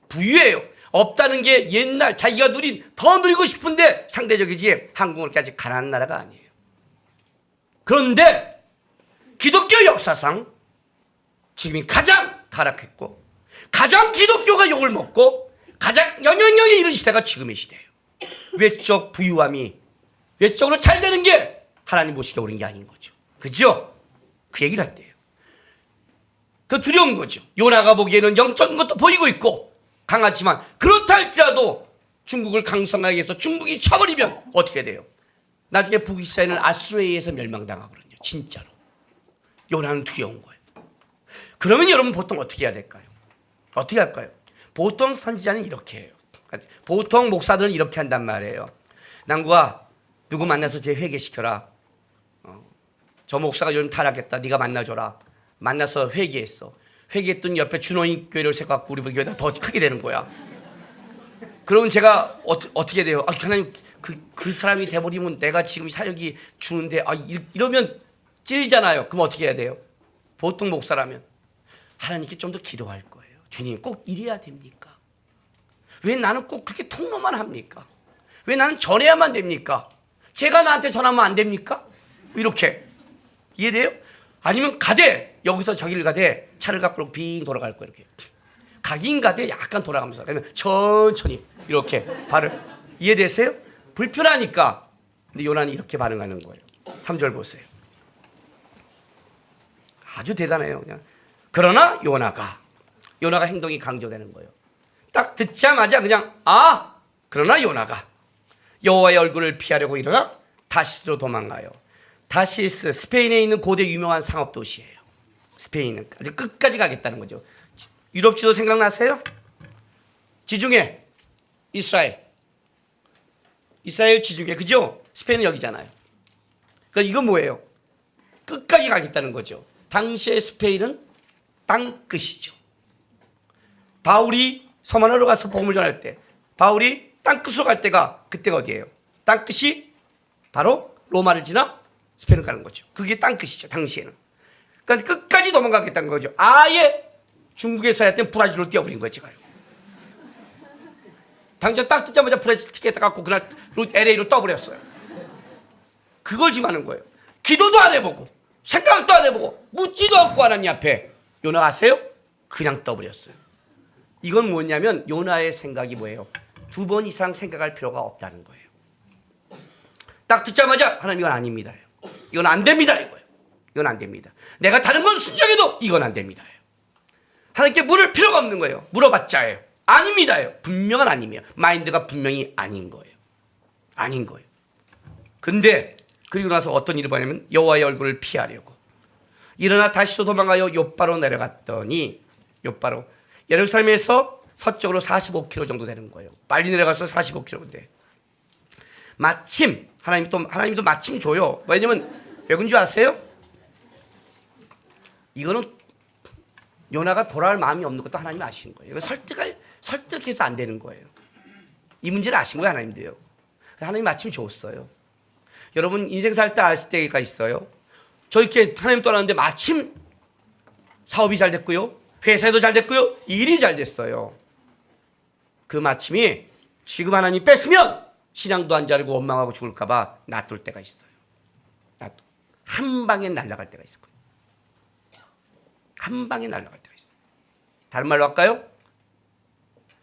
S1: 부유해요. 없다는 게 옛날 자기가 더 누리고 싶은데 상대적이지 한국은 그렇게 아직 가난한 나라가 아니에요. 그런데 기독교 역사상 지금이 가장 타락했고 가장 기독교가 욕을 먹고 가장 연연연에 이른 시대가 지금의 시대예요. 외적 부유함이 외적으로 잘 되는 게 하나님 보시기에 옳은 게 아닌 거죠. 그죠? 그 얘기를 할 때예요. 그 두려운 거죠. 요나가 보기에는 영적인 것도 보이고 있고 강하지만 그렇다 할지라도 중국을 강성하게 해서 중국이 쳐버리면 어떻게 돼요? 나중에 북이스라엘은 아수르에 의해서 멸망당하거든요. 진짜로. 요나는 두려운 거예요. 그러면 여러분 보통 어떻게 해야 될까요? 어떻게 할까요? 보통 선지자는 이렇게 해요. 보통 목사들은 이렇게 한단 말이에요. 남구가 누구 만나서 쟤 회개시켜라. 저 목사가 요즘 타락했다. 네가 만나줘라. 만나서 회개했어. 회개했더니 옆에 준호인 교회를 세워갖고 우리 교회가 더 크게 되는 거야. 그러면 제가 어떻게 돼요? 하나님 그 사람이 돼버리면 내가 지금 사역이 주는데 이러면 찔리잖아요. 그럼 어떻게 해야 돼요? 보통 목사라면 하나님께 좀 더 기도할 거예요. 주님 꼭 이래야 됩니까? 왜 나는 꼭 그렇게 통로만 합니까? 왜 나는 전해야만 됩니까? 제가 나한테 전하면 안 됩니까? 이렇게 이해돼요? 아니면 가되 여기서 저기를 가되 차를 갖고 빙 돌아갈 거예요. 이렇게 가긴 가되 약간 돌아가면서 그러면 천천히 이렇게 발을 이해되세요? 불편하니까. 근데 요나는 이렇게 반응하는 거예요. 3절 보세요. 아주 대단해요. 그냥. 그러나 요나가 행동이 강조되는 거예요. 딱 듣자마자 그냥 그러나 요나가 여호와의 얼굴을 피하려고 일어나 다시스로 도망가요. 다시스 스페인에 있는 고대 유명한 상업 도시예요. 스페인은 아주 끝까지 가겠다는 거죠. 유럽 지도 생각나세요? 지중해 이스라엘 지중해 그죠? 스페인은 여기잖아요. 그러니까 이건 뭐예요? 끝까지 가겠다는 거죠. 당시의 스페인은 땅끝이죠. 바울이 서만하러 가서 복음을 전할 때 바울이 땅끝으로 갈 때가 그때가 어디예요? 땅끝이 바로 로마를 지나 스페인을 가는 거죠. 그게 땅끝이죠. 당시에는. 그러니까 끝까지 도망가겠다는 거죠. 아예 중국에서 했던 브라질로 뛰어버린 거예요. 제가요. 당장 딱 뜨자마자 브라질 티켓 갖고 그날 LA로 떠버렸어요. 그걸 지금 하는 거예요. 기도도 안 해보고 생각도 안 해보고 묻지도 않고 하나님 앞에 요나 아세요? 그냥 떠버렸어요. 이건 뭐냐면 요나의 생각이 뭐예요? 2번 이상 생각할 필요가 없다는 거예요. 딱 듣자마자 하나님 이건 아닙니다. 이건 안 됩니다. 이거예요. 이건 안 됩니다. 내가 다른 건 순종해도 이건 안 됩니다. 하나님께 물을 필요가 없는 거예요. 물어봤자예요. 아닙니다. 분명한 아님이에요. 마인드가 분명히 아닌 거예요. 아닌 거예요. 근데 그리고 나서 어떤 일을 벌냐면 여호와의 얼굴을 피하려고 일어나 다시도 도망가요. 욥바로 내려갔더니 욥바로 예루살렘에서 서쪽으로 45km 정도 되는 거예요. 빨리 내려가서 45km인데 마침 하나님도 마침 줘요. 왜냐면 왜 그런 줄 아세요? 이거는 요나가 돌아올 마음이 없는 것도 하나님이 아시는 거예요. 설득해서 안 되는 거예요. 이 문제를 아신 거예요. 하나님도요. 하나님이 마침 줬어요. 여러분 인생 살 때 아실 때가 있어요. 저 이렇게 하나님 떠나는데 마침 사업이 잘 됐고요. 회사에도 잘 됐고요. 일이 잘 됐어요. 그 마침이 지금 하나님 뺐으면 신앙도 안 자르고 원망하고 죽을까 봐 놔둘 때가 있어요. 한 방에 날아갈 때가 있을 거예요. 한 방에 날아갈 때가 있어요. 다른 말로 할까요?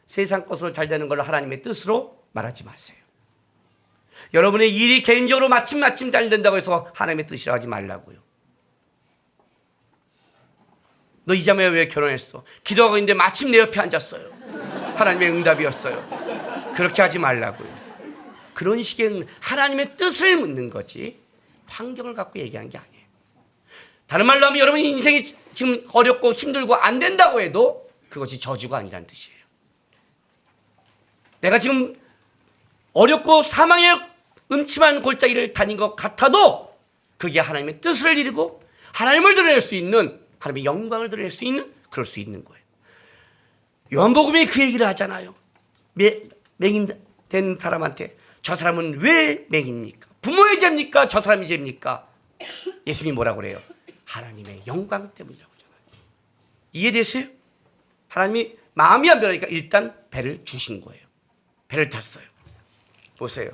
S1: 세상 것으로 잘 되는 걸 하나님의 뜻으로 말하지 마세요. 여러분의 일이 개인적으로 마침 잘 된다고 해서 하나님의 뜻이라고 하지 말라고요. 너 이 자매와 왜 결혼했어? 기도하고 있는데 마침 내 옆에 앉았어요. 하나님의 응답이었어요. 그렇게 하지 말라고요. 그런 식의 하나님의 뜻을 묻는 거지 환경을 갖고 얘기하는 게 아니에요. 다른 말로 하면 여러분 인생이 지금 어렵고 힘들고 안 된다고 해도 그것이 저주가 아니라는 뜻이에요. 내가 지금 어렵고 사망의 음침한 골짜기를 다닌 것 같아도 그게 하나님의 뜻을 이루고 하나님을 드러낼 수 있는, 하나님의 영광을 드러낼 수 있는, 그럴 수 있는 거예요. 요한복음이 그 얘기를 하잖아요. 맹인된 사람한테 저 사람은 왜 맹인입니까? 부모의 죄입니까? 저 사람의 죄입니까? 예수님이 뭐라고 그래요? 하나님의 영광 때문이라고 하잖아요. 이해되세요? 하나님이 마음이 안 변하니까 일단 배를 주신 거예요. 배를 탔어요. 보세요.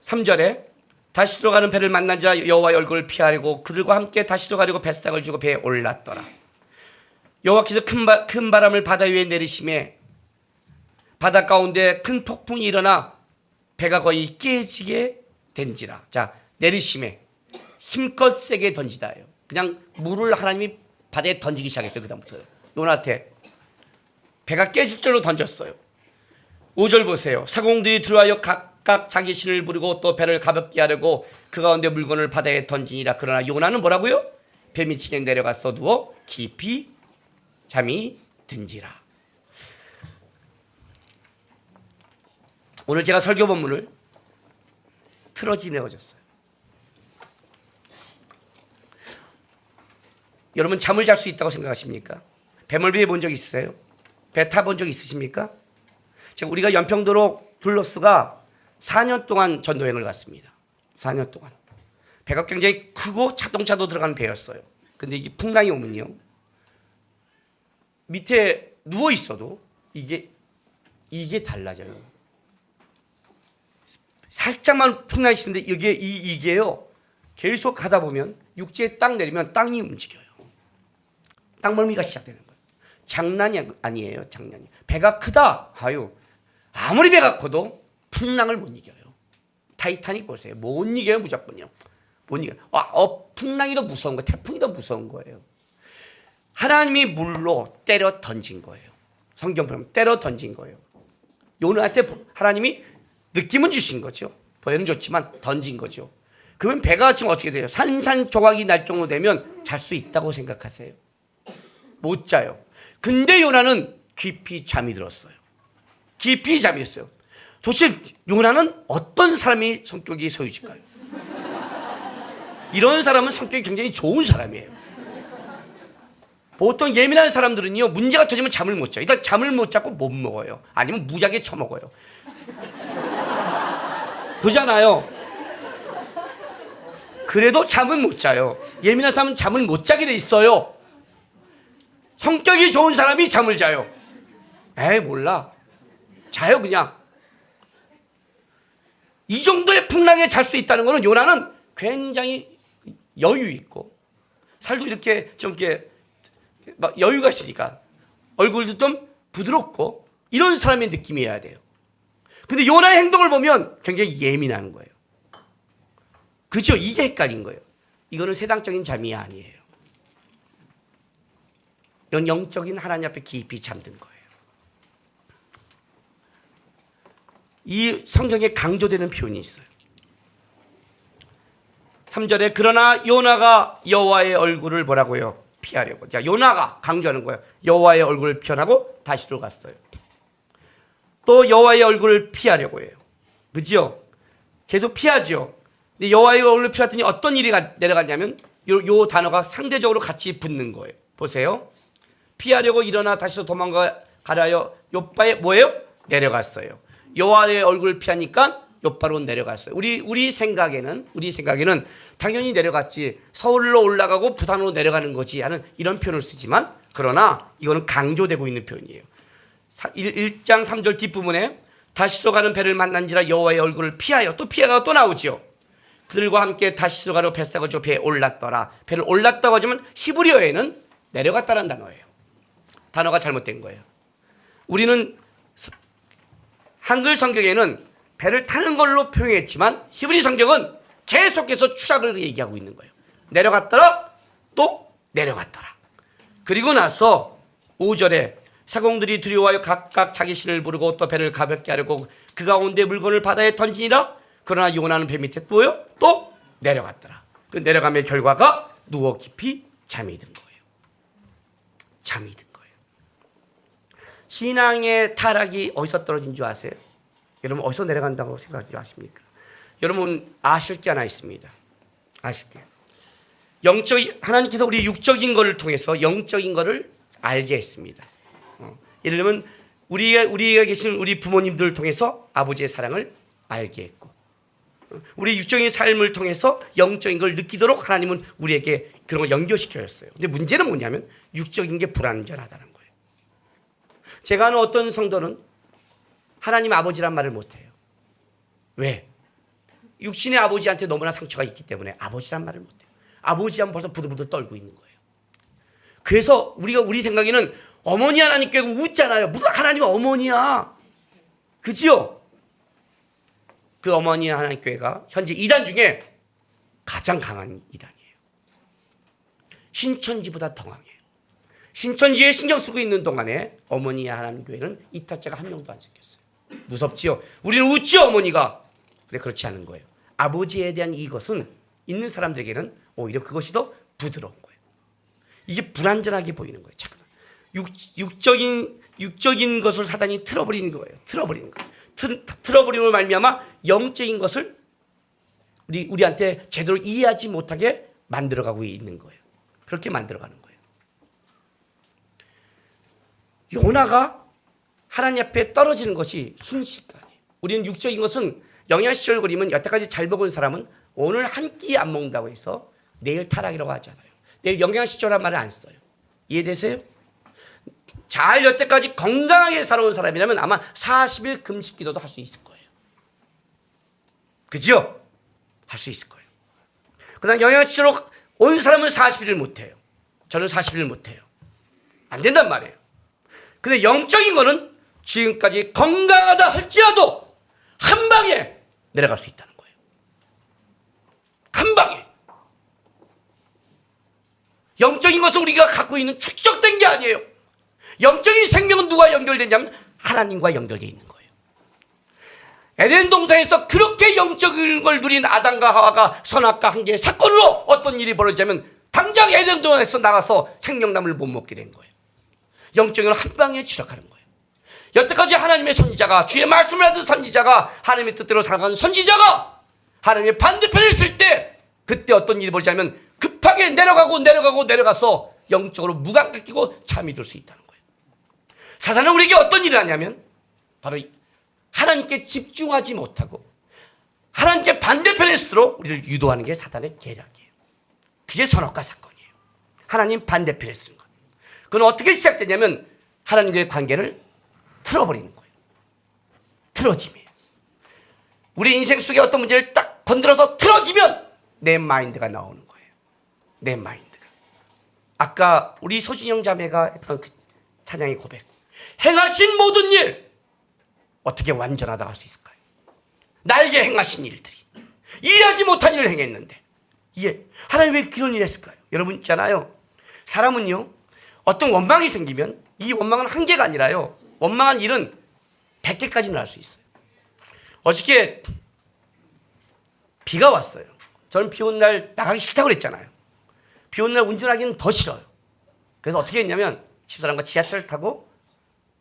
S1: 3절에 다시 들어가는 배를 만난 자 여호와의 얼굴을 피하려고 그들과 함께 다시 들어가려고 뱃삭을 주고 배에 올랐더라. 여호와께서 큰 바람을 바다 위에 내리심에 바다 가운데 큰 폭풍이 일어나 배가 거의 깨지게 된지라. 자, 내리심에 힘껏 세게 던지다예요. 그냥 물을 하나님이 바다에 던지기 시작했어요. 그다음부터 요나한테 배가 깨질 줄로 던졌어요. 5절 보세요. 사공들이 들어와여 각각 자기 신을 부르고 또 배를 가볍게 하려고 그 가운데 물건을 바다에 던지니라. 그러나 요나는 뭐라고요? 배 밑에 내려가서 누워 깊이 잠이 든지라. 오늘 제가 설교 본문을 틀어지내어졌어요. 여러분 잠을 잘 수 있다고 생각하십니까? 배멀미해 본 적 있으세요? 배 타본 적 있으십니까? 지금 우리가 연평도로 둘러스가 4년 동안 전도여행을 갔습니다. 4년 동안. 배가 굉장히 크고 자동차도 들어가는 배였어요. 근데 이게 풍랑이 오면요, 밑에 누워 있어도 이게 달라져요. 살짝만 풍랑이 치는데 이게요, 계속 가다 보면 육지에 딱 내리면 땅이 움직여요. 땅멀미가 시작되는 거예요. 장난이 아니에요. 장난이. 배가 크다. 아무리 배가 커도 풍랑을 못 이겨요. 타이타닉 보세요. 못 이겨요. 무조건요. 못 이겨요. 풍랑이 더 무서운 거예요. 태풍이 더 무서운 거예요. 하나님이 물로 때려 던진 거예요. 성경 보면 때려 던진 거예요. 요나한테 하나님이 느낌은 주신 거죠. 보여는 좋지만 던진 거죠. 그러면 배가 지금 어떻게 돼요? 산산조각이 날 정도 되면 잘 수 있다고 생각하세요? 못 자요. 근데 요나는 깊이 잠이 들었어요. 깊이 잠이 들었어요. 도대체 요나는 어떤 사람이 성격이 소유질까요? 이런 사람은 성격이 굉장히 좋은 사람이에요. 보통 예민한 사람들은요, 문제가 터지면 잠을 못 자요. 일단 잠을 못 자고 못 먹어요. 아니면 무작위에 처먹어요. 그러잖아요. 그래도 잠은 못 자요. 예민한 사람은 잠을 못 자게 돼 있어요. 성격이 좋은 사람이 잠을 자요. 몰라. 자요 그냥. 이 정도의 풍랑에 잘 수 있다는 것은 요나는 굉장히 여유 있고 살도 이렇게 좀 이렇게 막 여유가 있으니까 얼굴도 좀 부드럽고 이런 사람의 느낌이어야 돼요. 근데 요나의 행동을 보면 굉장히 예민한 거예요. 그죠? 이게 헷갈린 거예요. 이거는 세상적인 잠이 아니에요. 이건 영적인 하나님 앞에 깊이 잠든 거예요. 이 성경에 강조되는 표현이 있어요. 3절에 그러나 요나가 여호와의 얼굴을 뭐라고요? 피하려고. 자, 요나가 강조하는 거예요. 여호와의 얼굴을 피하고 다시 들어갔어요. 또 여호와의 얼굴을 피하려고 해요. 그죠? 계속 피하죠. 근데 여호와의 얼굴을 피했더니 어떤 일이 내려갔냐면 요 단어가 상대적으로 같이 붙는 거예요. 보세요. 피하려고 일어나 다시 도망가라여 욥바에 뭐예요? 내려갔어요. 여호와의 얼굴을 피하니까 욥바로 내려갔어요. 우리 생각에는 당연히 내려갔지. 서울로 올라가고 부산으로 내려가는 거지 하는 이런 표현을 쓰지만, 그러나 이거는 강조되고 있는 표현이에요. 1장 3절 뒷부분에 다시 들어가는 배를 만난지라 여호와의 얼굴을 피하여, 또 피하가 또 나오죠. 그들과 함께 다시 들어가려 뱃삭을 줘 배에 올랐더라. 배를 올랐다고 하지만 히브리어에는 내려갔다는 단어예요. 단어가 잘못된 거예요. 우리는 한글 성경에는 배를 타는 걸로 표현했지만 히브리 성경은 계속해서 추락을 얘기하고 있는 거예요. 내려갔더라, 또 내려갔더라. 그리고 나서 5절에 사공들이 두려워하여 각각 자기 신을 부르고 또 배를 가볍게 하려고 그 가운데 물건을 바다에 던지니라. 그러나 요나는 배 밑에 또 내려갔더라. 그 내려감의 결과가 누워 깊이 잠이 든 거예요. 잠이 든 거예요. 신앙의 타락이 어디서 떨어진 줄 아세요? 여러분 어디서 내려간다고 생각하지 아십니까? 여러분 아실 게 하나 있습니다. 아실 게. 하나님께서 우리 육적인 것을 통해서 영적인 것을 알게 했습니다. 예를 들면 우리가 계신 우리 부모님들을 통해서 아버지의 사랑을 알게 했고, 우리 육적인 삶을 통해서 영적인 걸 느끼도록 하나님은 우리에게 그런 걸 연결시켜 줬어요. 근데 문제는 뭐냐면 육적인 게 불완전하다는 거예요. 제가 아는 어떤 성도는 하나님 아버지란 말을 못해요. 왜? 육신의 아버지한테 너무나 상처가 있기 때문에 아버지란 말을 못해요. 아버지 하면 벌써 부들부들 떨고 있는 거예요. 그래서 우리 생각에는 어머니 하나님께 웃잖아요. 무슨 하나님 어머니야. 그지요? 그 어머니 하나님 교회가 현재 이단 중에 가장 강한 이단이에요. 신천지보다 더 강해요. 신천지에 신경 쓰고 있는 동안에 어머니 하나님 교회는 이탈자가 한 명도 안 생겼어요. 무섭지요? 우리는 웃지요, 어머니가. 근데 그렇지 않은 거예요. 아버지에 대한 이것은 있는 사람들에게는 오히려 그것이 더 부드러운 거예요. 이게 불완전하게 보이는 거예요. 잠깐만. 육적인 것을 사단이 틀어버리는 거예요. 틀어버림으로 말미암아 영적인 것을 우리한테 제대로 이해하지 못하게 만들어가고 있는 거예요. 그렇게 만들어가는 거예요. 요나가 하나님 앞에 떨어지는 것이 순식간이에요. 우리는 육적인 것은 영양시절거리면 여태까지 잘 먹은 사람은 오늘 한 끼 안 먹는다고 해서 내일 타락이라고 하잖아요. 내일 영양시절한 말을 안 써요. 이해되세요? 잘 여태까지 건강하게 살아온 사람이라면 아마 40일 금식 기도도 할 수 있을 거예요. 그죠? 할 수 있을 거예요. 그러나 영양시절로 온 사람은 40일을 못해요. 저는 40일을 못해요. 안 된단 말이에요. 근데 영적인 거는 지금까지 건강하다 할지라도 한 방에 내려갈 수 있다는 거예요. 한 방에. 영적인 것은 우리가 갖고 있는 축적된 게 아니에요. 영적인 생명은 누가 연결되냐면 하나님과 연결되어 있는 거예요. 에덴 동산에서 그렇게 영적인 걸 누린 아담과 하와가 선악과 한 개의 사건으로 어떤 일이 벌어지냐면 당장 에덴 동산에서 나가서 생명나무를 못 먹게 된 거예요. 영적인 걸 한 방에 추락하는 거예요. 여태까지 하나님의 선지자가, 주의 말씀을 하던 선지자가, 하나님의 뜻대로 살아가는 선지자가 하나님의 반대편에 있을 때 그때 어떤 일이 벌어지냐면 급하게 내려가서 영적으로 무감각 끼고 잠이 들 수 있다는 거예요. 사단은 우리에게 어떤 일을 하냐면 바로 하나님께 집중하지 못하고 하나님께 반대편에 있도록 우리를 유도하는 게 사단의 계략이에요. 그게 선악과 사건이에요. 하나님 반대편에 쓰는 것. 그건 어떻게 시작되냐면 하나님과의 관계를 틀어버리는 거예요. 틀어짐이에요. 우리 인생 속에 어떤 문제를 딱 건드려서 틀어지면 내 마인드가 나오는 거예요. 내 마인드가. 아까 우리 소진영 자매가 했던 그 찬양의 고백. 행하신 모든 일 어떻게 완전하다 할 수 있을까요? 나에게 행하신 일들이 이해하지 못한 일을 행했는데 하나님 왜 그런 일을 했을까요? 여러분 있잖아요. 사람은요 어떤 원망이 생기면 이 원망은 한 개가 아니라요. 원망한 일은 100개까지는 할 수 있어요. 어저께 비가 왔어요. 저는 비 오는 날 나가기 싫다고 그랬잖아요. 비 오는 날 운전하기는 더 싫어요. 그래서 어떻게 했냐면 집사람과 지하철을 타고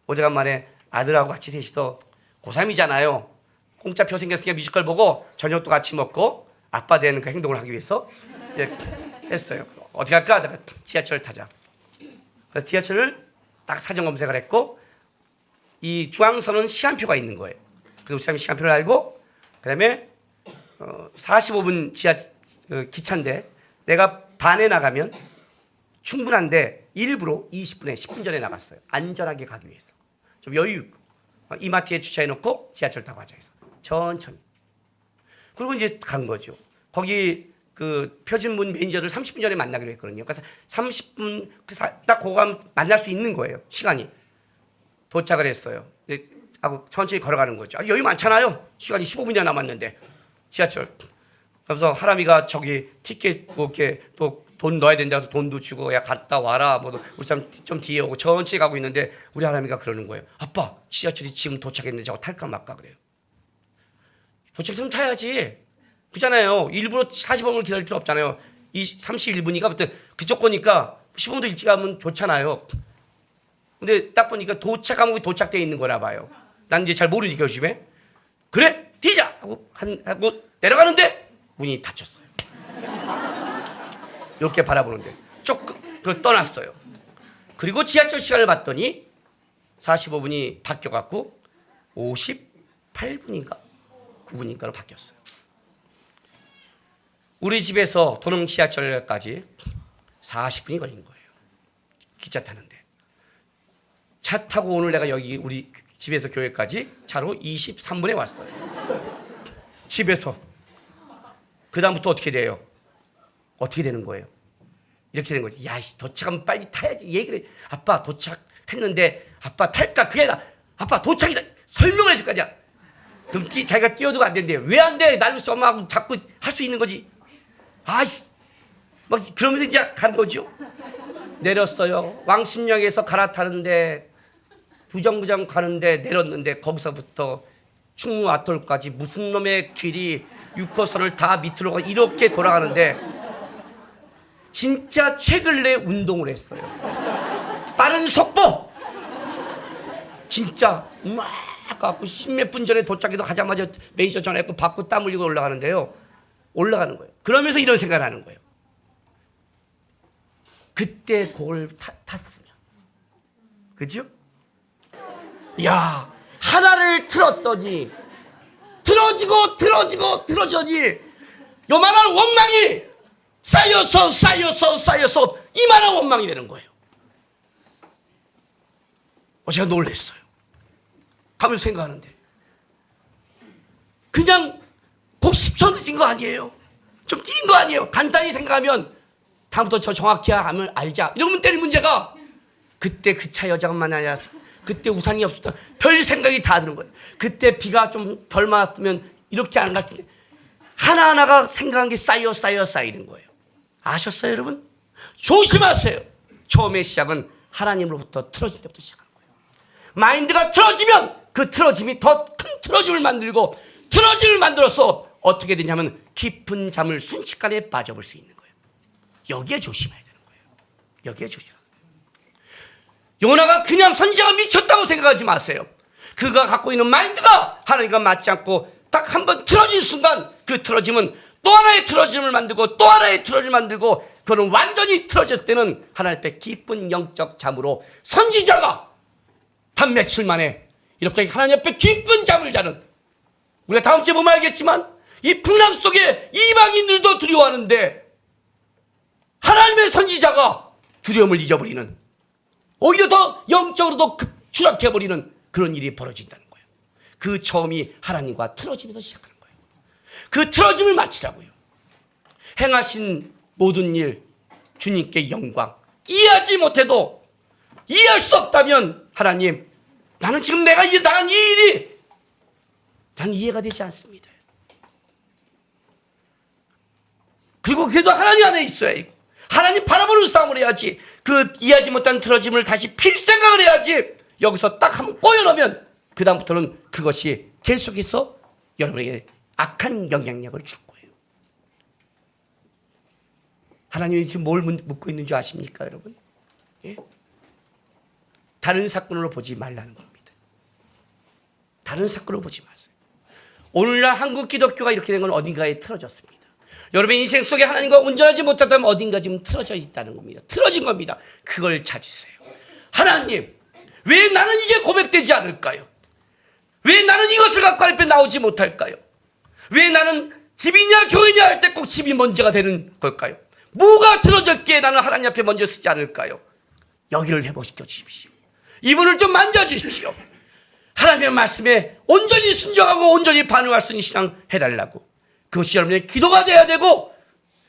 S1: 오래간만에 아들하고 같이 셋이서 고3이잖아요. 공짜 표 생겼으니까 뮤지컬 보고 저녁도 같이 먹고 아빠 되는 그 행동을 하기 위해서 했어요. 어떻게 할까? 내가 지하철을 타자. 그래서 지하철을 딱 사전 검색을 했고 이 중앙선은 시간표가 있는 거예요. 그래서 우리 시간표를 알고 그다음에 45분 기차인데 내가 반에 나가면 충분한데 일부러 20분에 10분 전에 나갔어요. 안전하게 가기 위해서. 좀 여유 있고 이마트에 주차해놓고 지하철 타고 가자 해서 천천히. 그리고 이제 간 거죠. 거기 그 표준문 매니저를 30분 전에 만나기로 했거든요. 그래서 30분 딱 그거 만날 수 있는 거예요. 시간이. 도착을 했어요. 하고 천천히 걸어가는 거죠. 여유 많잖아요. 시간이 15분이나 남았는데 지하철. 그래서 하람이가 저기 티켓 뭐 이렇게 또 돈 넣어야 된다고 해서 돈도 주고 야 갔다 와라 뭐 우리 사람 좀 뒤에 오고 천천히 가고 있는데 우리 할아버지가 그러는 거예요. 아빠 지하철이 지금 도착했는데 저거 탈까 말까 그래요. 도착했으면 타야지. 그잖아요. 일부러 40분을 기다릴 필요 없잖아요. 31분이니까 그쪽 거니까 15분도 일찍 가면 좋잖아요. 근데 딱 보니까 도착 과목이 도착되어 있는 거나 봐요. 난 이제 잘 모르니까 요즘에. 그래 뛰자 하고 내려가는데 문이 닫혔어요. 이렇게 바라보는데 조금 그걸 떠났어요. 그리고 지하철 시간을 봤더니 45분이 바뀌어갖고 58분인가 9분인가로 바뀌었어요. 우리 집에서 도릉 지하철까지 40분이 걸린 거예요. 기차 타는데. 차 타고 오늘 내가 여기 우리 집에서 교회까지 차로 23분에 왔어요. 집에서. 그 다음부터 어떻게 돼요? 어떻게 되는 거예요? 이렇게 되는 거지. 야, 도착하면 빨리 타야지. 얘기를 해. 아빠 도착했는데 아빠 탈까? 그게 아니라 아빠 도착이다. 설명을 해줄 거냐. 그럼 자기가 뛰어도 안 된대요. 왜 안 돼? 날로서 엄마하고 자꾸 할 수 있는 거지. 아이씨. 막 그러면서 이제 간 거죠. 내렸어요. 왕십역에서 갈아타는데 부정부정 가는데 내렸는데 거기서부터 충무 아톨까지 무슨 놈의 길이 6호선을 다 밑으로 가 이렇게 돌아가는데 진짜 최근에 운동을 했어요. 빠른 속보. 진짜 막 가고 10몇 분 전에 도착해서 가자마자 매니저 전화했고 받고 땀 흘리고 올라가는데요. 올라가는 거예요. 그러면서 이런 생각을 하는 거예요. 그때 그걸 탔으면. 그죠? 야, 하나를 틀었더니 틀어지더니 요만한 원망이 쌓여서 이만한 원망이 되는 거예요. 제가 놀랐어요. 가면서 생각하는데 그냥 복 10초 늦은 거 아니에요? 좀 뛴 거 아니에요? 간단히 생각하면 다음부터 저 정확히 하면 알자 이러면 때릴 문제가 그때 그 차 여자가 만나냐 그때 우산이 없었다 별 생각이 다 드는 거예요. 그때 비가 좀 덜 맞았으면 이렇게 안 갈 텐데 하나하나가 생각한 게 쌓이는 거예요. 아셨어요 여러분? 조심하세요. 처음에 시작은 하나님으로부터 틀어질 때부터 시작하는 거예요. 마인드가 틀어지면 그 틀어짐이 더 큰 틀어짐을 만들고 틀어짐을 만들어서 어떻게 되냐면 깊은 잠을 순식간에 빠져볼 수 있는 거예요. 여기에 조심해야 되는 거예요. 여기에 조심해야 돼요. 요나가 그냥 선지자가 미쳤다고 생각하지 마세요. 그가 갖고 있는 마인드가 하나님과 맞지 않고 딱 한 번 틀어진 순간 그 틀어짐은 또 하나의 틀어짐을 만들고 또 하나의 틀어짐을 만들고 그는 완전히 틀어질 때는 하나님 앞에 깊은 영적 잠으로 선지자가 단 며칠 만에 이렇게 하나님 앞에 깊은 잠을 자는 우리가 다음 주에 보면 알겠지만 이 풍랑 속에 이방인들도 두려워하는데 하나님의 선지자가 두려움을 잊어버리는 오히려 더 영적으로도 추락해버리는 그런 일이 벌어진다는 거예요. 그 처음이 하나님과 틀어지면서 시작하는 거예요. 그 틀어짐을 마치라고요. 행하신 모든 일 주님께 영광. 이해하지 못해도 이해할 수 없다면 하나님 나는 지금 내가 당한 이 일이 나는 이해가 되지 않습니다. 그리고 그래도 하나님 안에 있어야 하고 하나님 바라보는 싸움을 해야지. 그 이해하지 못한 틀어짐을 다시 필 생각을 해야지. 여기서 딱 한번 꼬여놓으면 그 다음부터는 그것이 계속해서 여러분에게 악한 영향력을 줄 거예요. 하나님이 지금 뭘 묻고 있는 줄 아십니까 여러분? 예? 다른 사건으로 보지 말라는 겁니다. 다른 사건으로 보지 마세요. 오늘날 한국 기독교가 이렇게 된 건 어딘가에 틀어졌습니다. 여러분의 인생 속에 하나님과 온전하지 못하다면 어딘가 지금 틀어져 있다는 겁니다. 틀어진 겁니다. 그걸 찾으세요. 하나님, 왜 나는 이게 고백되지 않을까요? 왜 나는 이것을 갖고 하나님 앞에 나오지 못할까요? 왜 나는 집이냐 교회냐 할 때 꼭 집이 먼저가 되는 걸까요? 뭐가 틀어졌기에 나는 하나님 앞에 먼저 쓰지 않을까요? 여기를 회복시켜 주십시오. 이분을 좀 만져주십시오. 하나님의 말씀에 온전히 순종하고 온전히 반응할 수 있는 신앙 해달라고. 그것이 여러분의 기도가 돼야 되고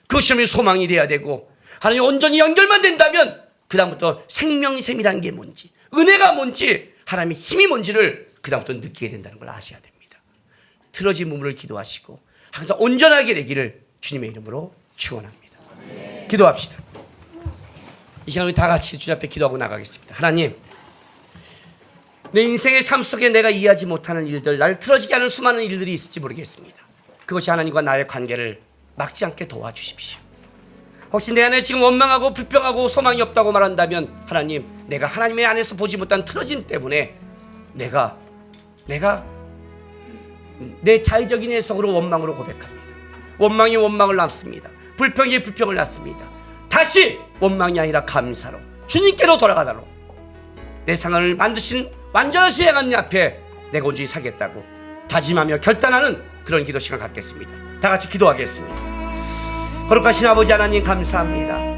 S1: 그것이 여러분의 소망이 돼야 되고 하나님 온전히 연결만 된다면 그 다음부터 생명샘이라는 게 뭔지 은혜가 뭔지 하나님의 힘이 뭔지를 그 다음부터 느끼게 된다는 걸 아셔야 됩니다. 틀어진 부분을 기도하시고 항상 온전하게 되기를 주님의 이름으로 축원합니다. 기도합시다. 이 시간 우리 다 같이 주님 앞에 기도하고 나가겠습니다. 하나님, 내 인생의 삶 속에 내가 이해하지 못하는 일들, 나를 틀어지게 하는 수많은 일들이 있을지 모르겠습니다. 그것이 하나님과 나의 관계를 막지 않게 도와주십시오. 혹시 내 안에 지금 원망하고 불평하고 소망이 없다고 말한다면 하나님, 내가 하나님의 안에서 보지 못한 틀어짐 때문에 내가 내 자의적인 해석으로 원망으로 고백합니다. 원망이 원망을 낳습니다. 불평이 불평을 낳습니다. 다시 원망이 아니라 감사로 주님께로 돌아가도록 내 상황을 만드신 완전한 수행하는 앞에 내가 온전히 살겠다고 다짐하며 결단하는 그런 기도 시간 갖겠습니다. 다 같이 기도하겠습니다. 거룩하신 아버지 하나님 감사합니다.